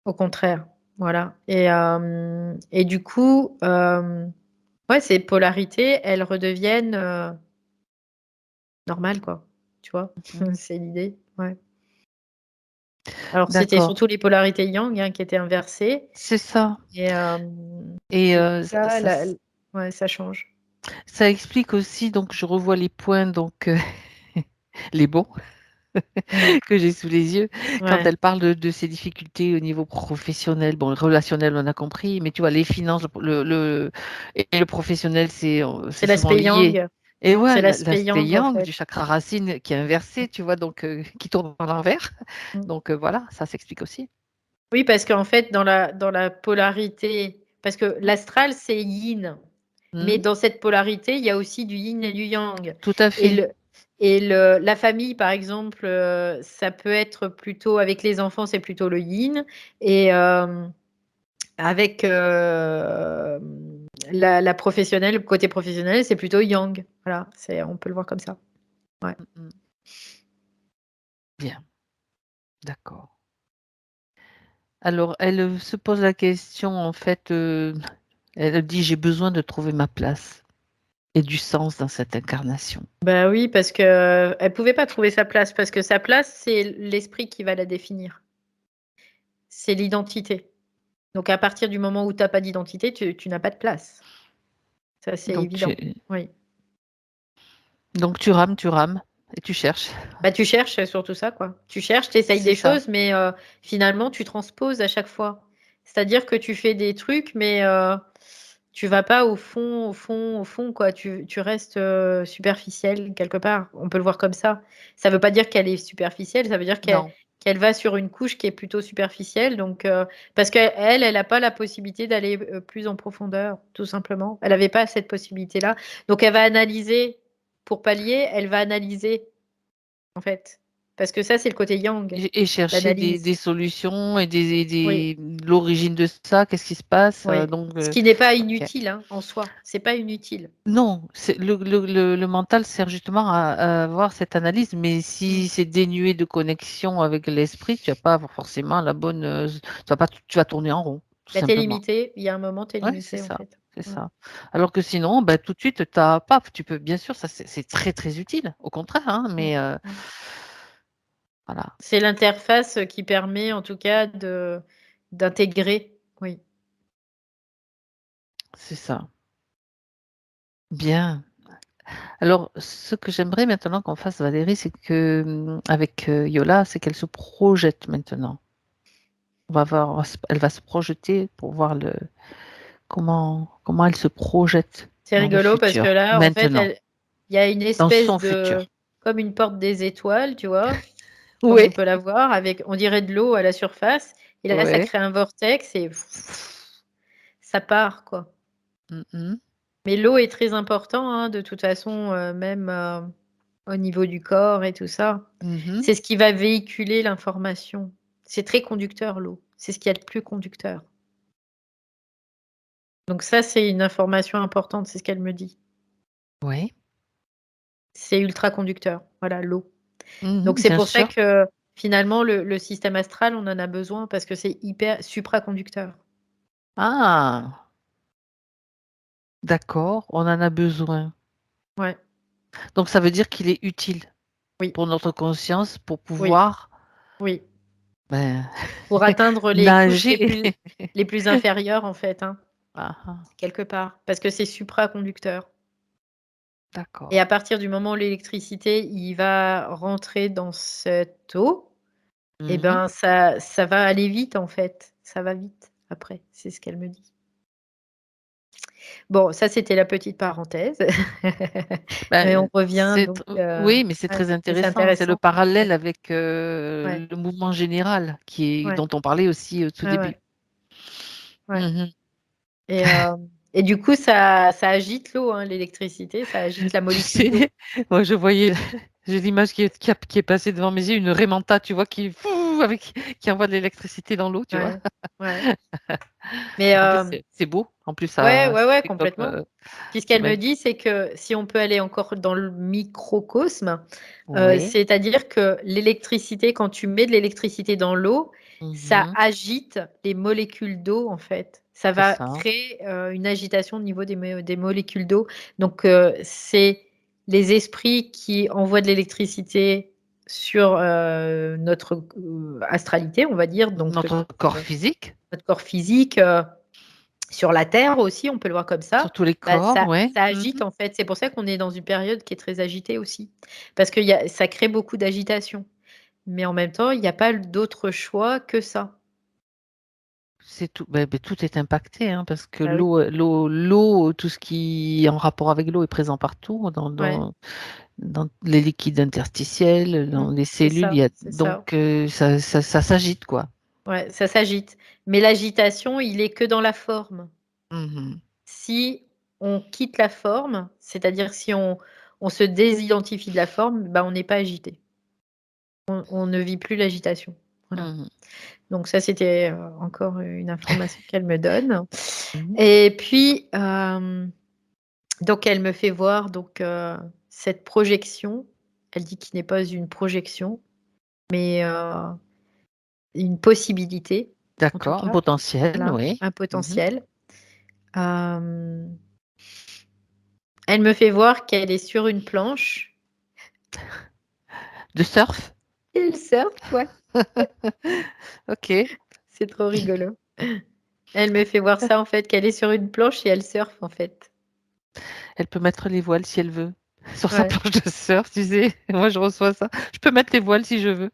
Au contraire, voilà. Et du coup, ouais, ces polarités, elles redeviennent, normal, quoi. Tu vois? Mmh. C'est l'idée, ouais. Alors c'était D'accord. surtout les polarités yang, hein, qui étaient inversées C'est ça et et du coup ça, ça ouais, ça change. ça explique aussi donc je revois les points donc les bons Mmh. que j'ai sous les yeux quand Ouais. elle parle de ses difficultés au niveau professionnel. Bon, relationnel, on a compris, mais tu vois, les finances, le et le professionnel, C'est c'est souvent l'aspect lié yang, et ouais, c'est l'aspect l'aspect yang, en yang fait. du chakra racine qui est inversé, tu vois? Donc qui tourne à l'envers. Mmh. Donc voilà, ça s'explique aussi. Oui, parce qu'en fait, dans la polarité parce que l'astral, c'est yin, mais Mmh. dans cette polarité, il y a aussi du yin et du yang Tout à et fait. le la famille, par exemple, ça peut être plutôt avec les enfants, c'est plutôt le yin et avec, la professionnelle, le côté professionnel, c'est plutôt yang. Voilà, on peut le voir comme ça. Ouais. Mmh mh. Bien, d'accord. Alors elle, se pose la question en fait, elle dit: «J'ai besoin de trouver ma place et du sens dans cette incarnation». Bah, oui, parce qu'elle pouvait pas trouver sa place, parce que sa place, c'est l'esprit qui va la définir. C'est l'identité. Donc à partir du moment où tu as pas d'identité, tu n'as pas de place. Ça, c'est Donc tu évident. Oui. Donc tu rames et tu cherches. Bah, tu cherches, c'est surtout ça, quoi. Tu cherches, tu essayes C'est des ça. choses, mais finalement, tu transposes à chaque fois. C'est-à-dire que tu fais des trucs, mais tu vas pas au fond, au fond, au fond, quoi. Tu restes, superficiel quelque part. On peut le voir comme ça. Ça veut pas dire qu'elle est superficielle, ça veut dire qu'elle Non. qu'elle va sur une couche qui est plutôt superficielle, donc parce qu'elle a pas la possibilité d'aller, plus en profondeur, tout simplement. Elle avait pas cette possibilité-là. Donc elle va analyser pour pallier, elle va analyser en fait. Parce que ça, c'est le côté yang, Et chercher l'analyse. des solutions et Oui, l'origine de ça, qu'est-ce qui se passe? oui. Donc Ce qui n'est pas OK. inutile, hein, en soi. C'est pas inutile. Non, c'est le mental sert justement à avoir cette analyse, mais Mmh. si c'est dénué de connexion avec l'esprit, tu vas pas avoir forcément la bonne, tu vas tourner en rond, tout Bah, tu es simplement. limité, il y a un moment, tu es Ouais, limité, en fait. c'est Mmh. ça. Alors que sinon, bah, tout de suite, tu as paf, tu peux bien sûr, ça c'est très, très utile, au contraire, hein, Mmh. mais Mmh. voilà, C'est l'interface, qui permet en tout cas d'intégrer, oui. c'est ça. Bien. Alors, ce que j'aimerais maintenant qu'on fasse, Valérie, c'est que, avec, Yola, c'est qu'elle se projette maintenant. Elle va se projeter pour voir comment elle se projette C'est dans le rigolo parce que futur, là, en fait, maintenant, il y a une dans espèce son de futur. comme une porte des étoiles, tu vois? Comme on Oui, peut la voir avec on dirait de l'eau à la surface et là, ça ouais. crée un vortex et ça part, quoi. Mmh mh. Mais l'eau est très important, hein, de toute façon, même, au niveau du corps et tout ça. Mmh. C'est ce qui va véhiculer l'information. C'est très conducteur l'eau. C'est ce qu'il y a de plus conducteur. Donc ça, c'est une information importante, c'est ce qu'elle me dit. Oui. C'est ultra conducteur, voilà, l'eau. Donc c'est Bien pour ça sûr. que finalement le système astral, on en a besoin parce que c'est hyper supraconducteur. Ah! D'accord, on en a besoin. Ouais, Donc ça veut dire qu'il est utile oui, pour notre conscience pour oui, pouvoir, oui. ben, Pour atteindre les couches nager. les plus inférieures en fait, hein, Ah ah, quelque part, parce que c'est supraconducteur. Et d'accord. à partir du moment où l'électricité, il va rentrer dans cette eau, et Mmh. ben, ça va aller vite, en fait. Ça va vite après, c'est ce qu'elle me dit. Bon, ça, c'était la petite parenthèse. Mais on Ben, revient donc oui, mais c'est ouais, très mais c'est intéressant. C'est le intéressant. Ouais, parallèle avec, ouais, le mouvement général ouais, dont on parlait aussi au tout ouais, début. ouais, ouais. Mmh. Et et du coup, ça agite l'eau, hein, l'électricité, ça agite la Tu molécule d'eau. sais, moi je voyais j'ai l'image qui est passée devant mes yeux, une Raymanta, tu vois, qui envoie de l'électricité dans l'eau, tu vois? Ouais, ouais. Mais En plus, c'est beau. En plus, ouais, ça ouais, ouais, fait comme, complètement. Puis ce c'est qu'elle me magnifique. dit, c'est que si on peut aller encore dans le microcosme, Oui. c'est-à-dire que l'électricité, quand tu mets de l'électricité dans l'eau, ça Mmh. agite les molécules d'eau, en fait. Ça C'est va ça. créer, une agitation au niveau des molécules d'eau. Donc c'est les esprits qui envoient de l'électricité sur notre astralité, on va dire, donc Notre corps physique, notre corps physique, sur la Terre aussi, on peut le voir comme sur ça. tous les Bah, corps, ouais. ça agite en fait. C'est pour ça qu'on est dans une période qui est très agitée aussi, parce que ça crée beaucoup d'agitation. Mais en même temps, il n'y a pas d'autre choix que ça. C'est tout, tout est impacté, hein, parce que Bah oui. l'eau, tout ce qui est en rapport avec l'eau est présent partout, Ouais. dans les liquides interstitiels, dans les C'est cellules, ça, c'est ça. donc ça s'agite, quoi. Ouais, ça s'agite. Mais l'agitation, il est que dans la forme. Mhm. Si on quitte la forme, c'est-à-dire si on se désidentifie de la forme, bah, on n'est pas agité. On ne vit plus l'agitation. Voilà. Mhm. Donc ça, c'était encore une information qu'elle me donne. Mhm. Et puis, donc elle me fait voir donc cette projection. Elle dit qu'il n'est pas une projection, mais une possibilité, en tout D'accord, un cas. potentiel, Voilà, oui. un Mhm. potentiel. Hem, Elle me fait voir qu'elle est sur une planche. De surf? Et elle surfe, ouais, Ok. c'est trop rigolo. Elle me fait voir ça, en fait, qu'elle est sur une planche et elle surfe, en fait. Elle peut mettre les voiles si elle veut. Sur sa Ouais. planche de surf, tu sais. Moi, je reçois ça. Je peux mettre les voiles si je veux.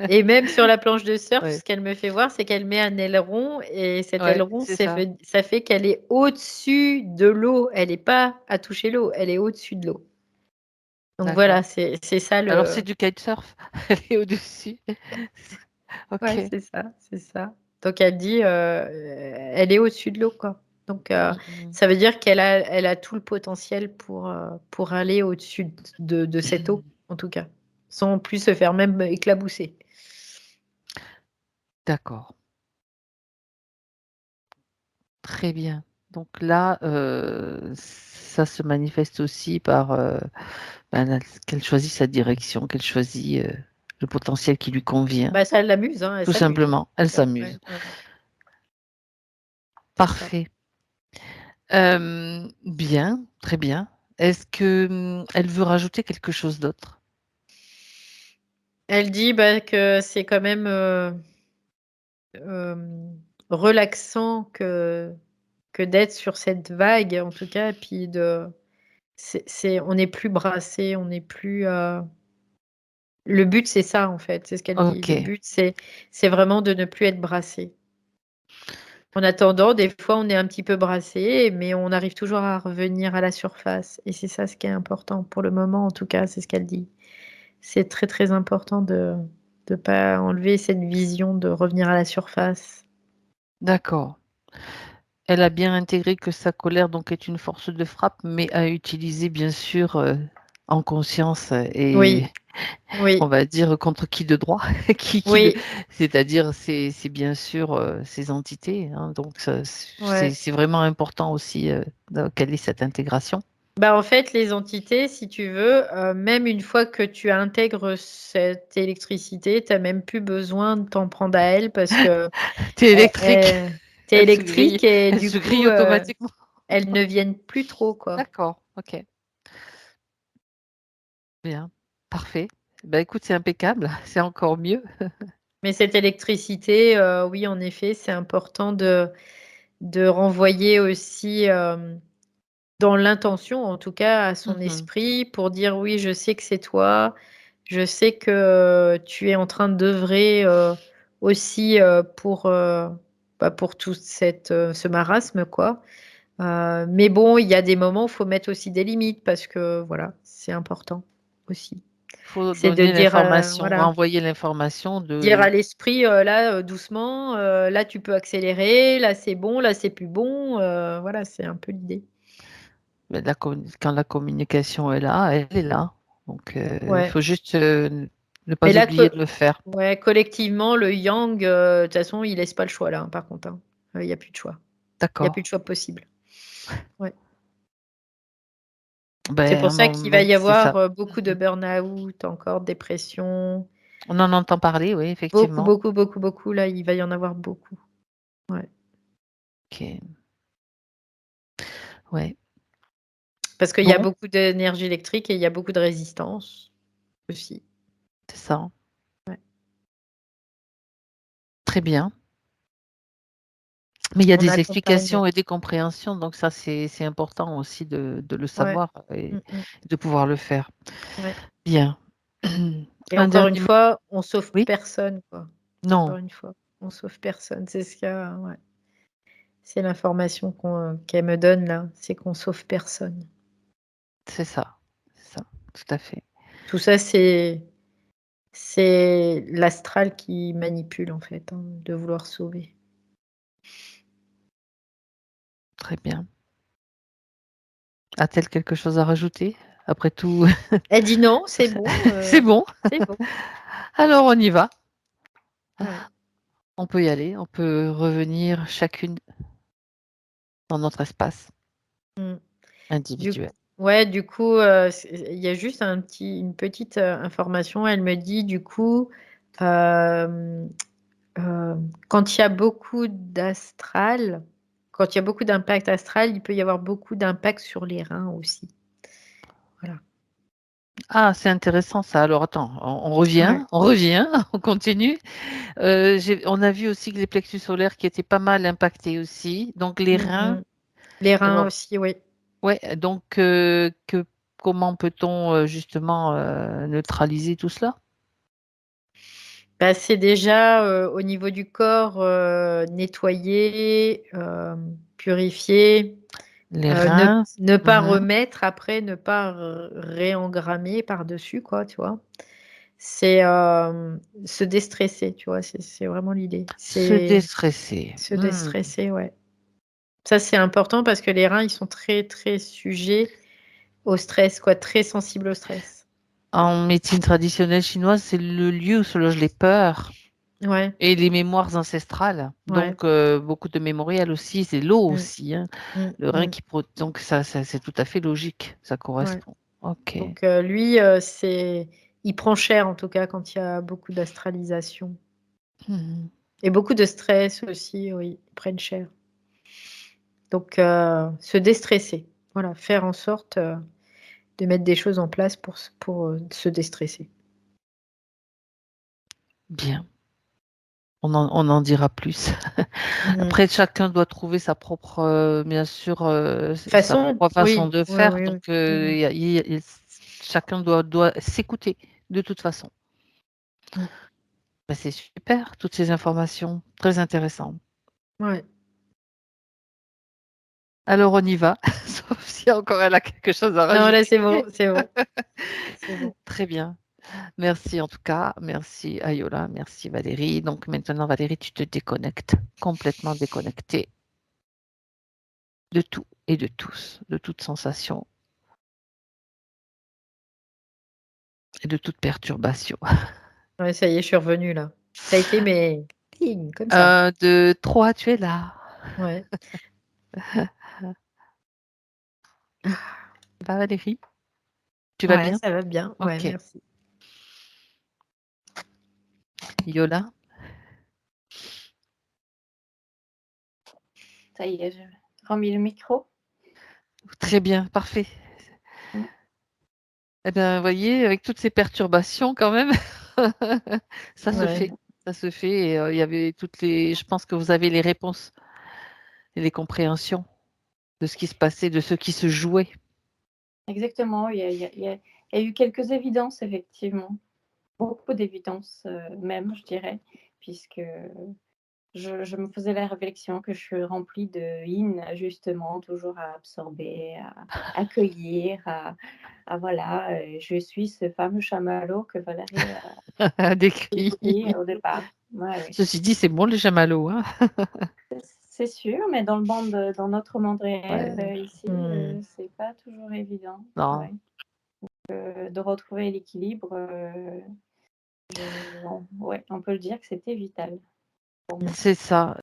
Et même sur la planche de surf, Ouais, ce qu'elle me fait voir, c'est qu'elle met un aileron et cet ouais, aileron, c'est ça. ça fait qu'elle est au-dessus de l'eau. Elle est pas à toucher l'eau, elle est au-dessus de l'eau. Donc D'accord. voilà, c'est ça Alors, le c'est du kitesurf. Elle est au-dessus. ouais, Ok. c'est ça, c'est ça. Donc elle dit, elle est au-dessus de l'eau, quoi. Donc Mhm. ça veut dire elle a tout le potentiel pour aller au-dessus de cette eau, en tout cas, sans plus se faire même éclabousser. D'accord. Très bien. Donc là, ça se manifeste aussi par qu'elle choisit sa direction, qu'elle choisit le potentiel qui lui convient. Bah, ça l'amuse, hein, elle Tout s'amuse. simplement, elle Ouais, ouais, s'amuse. ouais, ouais, c'est ça. Parfait. Bien, très bien. Est-ce que elle veut rajouter quelque chose d'autre? Elle dit, bah, que c'est quand même, relaxant que d'être sur cette vague, en tout cas, et puis on n'est plus brassé, on n'est plus, le but, c'est ça, en fait, c'est ce qu'elle dit. Le Ok. but, c'est vraiment de ne plus être brassé. En attendant, des fois, on est un petit peu brassé, mais on arrive toujours à revenir à la surface et c'est ça ce qui est important pour le moment, en tout cas, c'est ce qu'elle dit. C'est très, très important de pas enlever cette vision de revenir à la surface. D'accord. Elle a bien intégré que sa colère donc est une force de frappe, mais à utiliser bien sûr en conscience et Oui, on oui, va dire contre qui de droit, oui, c'est-à-dire c'est bien sûr ces entités, hein, donc ouais. c'est vraiment important aussi quelle est cette intégration. Bah, en fait, les entités, si tu veux, même une fois que tu intègres cette électricité, tu as même plus besoin de t'en prendre à elle parce que T'es électrique, tu es électrique et elle du se grille coup, automatiquement. elles ne viennent plus trop, quoi. D'accord, ok, bien, parfait. Ben écoute, c'est impeccable, c'est encore mieux. Mais cette électricité, oui, en effet, c'est important de renvoyer aussi, dans l'intention, en tout cas, à son Mhm. esprit pour dire: «Oui, je sais que c'est toi, je sais que tu es en train d'œuvrer, aussi, pour toute ce marasme, quoi». Mais bon, il y a des moments où il faut mettre aussi des limites parce que voilà, c'est important aussi. Faut C'est de donner dire, l'information, voilà, renvoyer l'information dire à de l'esprit, là, doucement, là tu peux accélérer, là c'est bon, là c'est plus bon, voilà, c'est un peu l'idée. quand la communication est là, elle est là. Donc il Ouais, faut juste ne mais pas là oublier de le faire. ouais, collectivement, le yang, de toute façon, il laisse pas le choix là, hein, par contre, hein. Il y a plus de choix. Il y a plus D'accord. de choix possible. Ouais. C'est pour Ben, ça qu'il va oui, y c'est avoir, ça. beaucoup de Mhm. burn-out, encore dépression, On en entend parler, oui, beaucoup, effectivement. beaucoup, beaucoup, beaucoup, là, il va y en avoir beaucoup. Ouais. Ok. Ouais. Parce qu'il y a Non, beaucoup d'énergie électrique et il y a beaucoup de résistance aussi. c'est ça. Ouais. Très bien. Mais il y a On des accompagne. explications et des compréhensions, donc ça, c'est important aussi de le Ouais. savoir et Mm, de pouvoir le faire. ouais. Bien. Et Un encore une dernier mot? fois, on sauve Oui? personne, quoi. Non, Encore une fois, on sauve personne. C'est ce qu'il y a, ouais. C'est l'information qu'elle me donne là, c'est qu'on sauve personne. c'est ça. C'est ça, tout à fait. Tout ça, c'est l'astral qui manipule en fait, hein, de vouloir sauver. Très bien. A-t-elle quelque chose à rajouter? Après tout, Elle dit: «Non, c'est bon, c'est bon. c'est bon». Alors on y va. Ouais. On peut y aller, on peut revenir chacune dans notre espace Mmh. Du individuel. ouais, du coup, il y a juste une petite, information. Elle me dit du coup, hem, quand il y a beaucoup d'astral, quand il y a beaucoup d'impact astral, il peut y avoir beaucoup d'impact sur les reins aussi. Voilà. Ah, c'est intéressant ça. Alors attends, Ouais. on revient, on continue. On a vu aussi que les plexus solaires qui étaient pas mal impactés aussi, donc les Mmh reins. mh. Les reins Alors aussi, oui. ouais, donc comment peut-on, justement, neutraliser tout cela? Bah, c'est déjà, au niveau du corps, nettoyer, purifier, Les ne reins. ne pas Mmh. remettre après, ne pas réengrammer par-dessus quoi, tu vois? C'est, se déstresser, tu vois? C'est vraiment l'idée. Se C'est déstresser. se Mmh. déstresser, ouais. Ça, c'est important parce que les reins, ils sont très, très sujets au stress, quoi, très sensibles au stress. En médecine traditionnelle chinoise, c'est le lieu où se logent les peurs Ouais, et les mémoires ancestrales. ouais. Donc beaucoup de mémorial aussi, c'est l'eau Mmh. aussi, hein. Mmh Le rein mh. qui donc ça c'est tout à fait logique, ça Ouais. correspond. OK. Donc lui, il prend cher en tout cas quand il y a beaucoup d'astralisation Mmh. et beaucoup de stress aussi, oui, ils prennent cher. Donc se déstresser, voilà, faire en sorte, de mettre des choses en place pour, se déstresser. Bien, on en dira plus. Mmh. Après chacun doit trouver sa propre, bien sûr, sa Façon, propre façon oui, de oui, faire oui, oui. donc Mmh mh. chacun doit s'écouter de toute façon. Mmh. Bah, c'est super toutes ces informations, très intéressantes. Ouais. Alors on y va, sauf si encore elle a quelque chose à Non, là, rajouter. c'est bon, c'est bon, c'est bon. Très bien. Merci en tout cas, merci Ayola, merci Valérie. Donc maintenant Valérie, tu te déconnectes, complètement déconnectée de tout et de tous, de toute sensation et de toute perturbation. Ouais, ça y est, je suis revenue là. Ça a été mais cling, comme ça. 1, 2, 3, tu es là. Ouais. Ça va Valérie? Tu vas Ouais, bien? ça va bien. Ouais, OK. merci. Yola? Ça y est, j'ai remis le micro. Très bien, parfait. Mmh. Eh bien, vous voyez, avec toutes ces perturbations quand même, ça se Ouais. fait. Ça se fait et il y avait toutes les je pense que vous avez les réponses et les compréhensions de ce qui se passait, de ce qui se jouait. Exactement, il y a eu quelques évidences effectivement, beaucoup d'évidences, même je dirais, puisque je me faisais la réflexion que je suis remplie de yin justement, toujours à absorber, à accueillir, à voilà, je suis ce fameux chamallow que Valérie a Décrit. décrit au départ. Ouais, oui. Ceci dit, c'est bon les chamallows, hein? C'est sûr, mais dans notre monde réel, Ouais, ici, Mmh. c'est pas toujours évident, non, ouais, de retrouver l'équilibre, ouais, on peut le dire que c'était vital pour moi. c'est ça.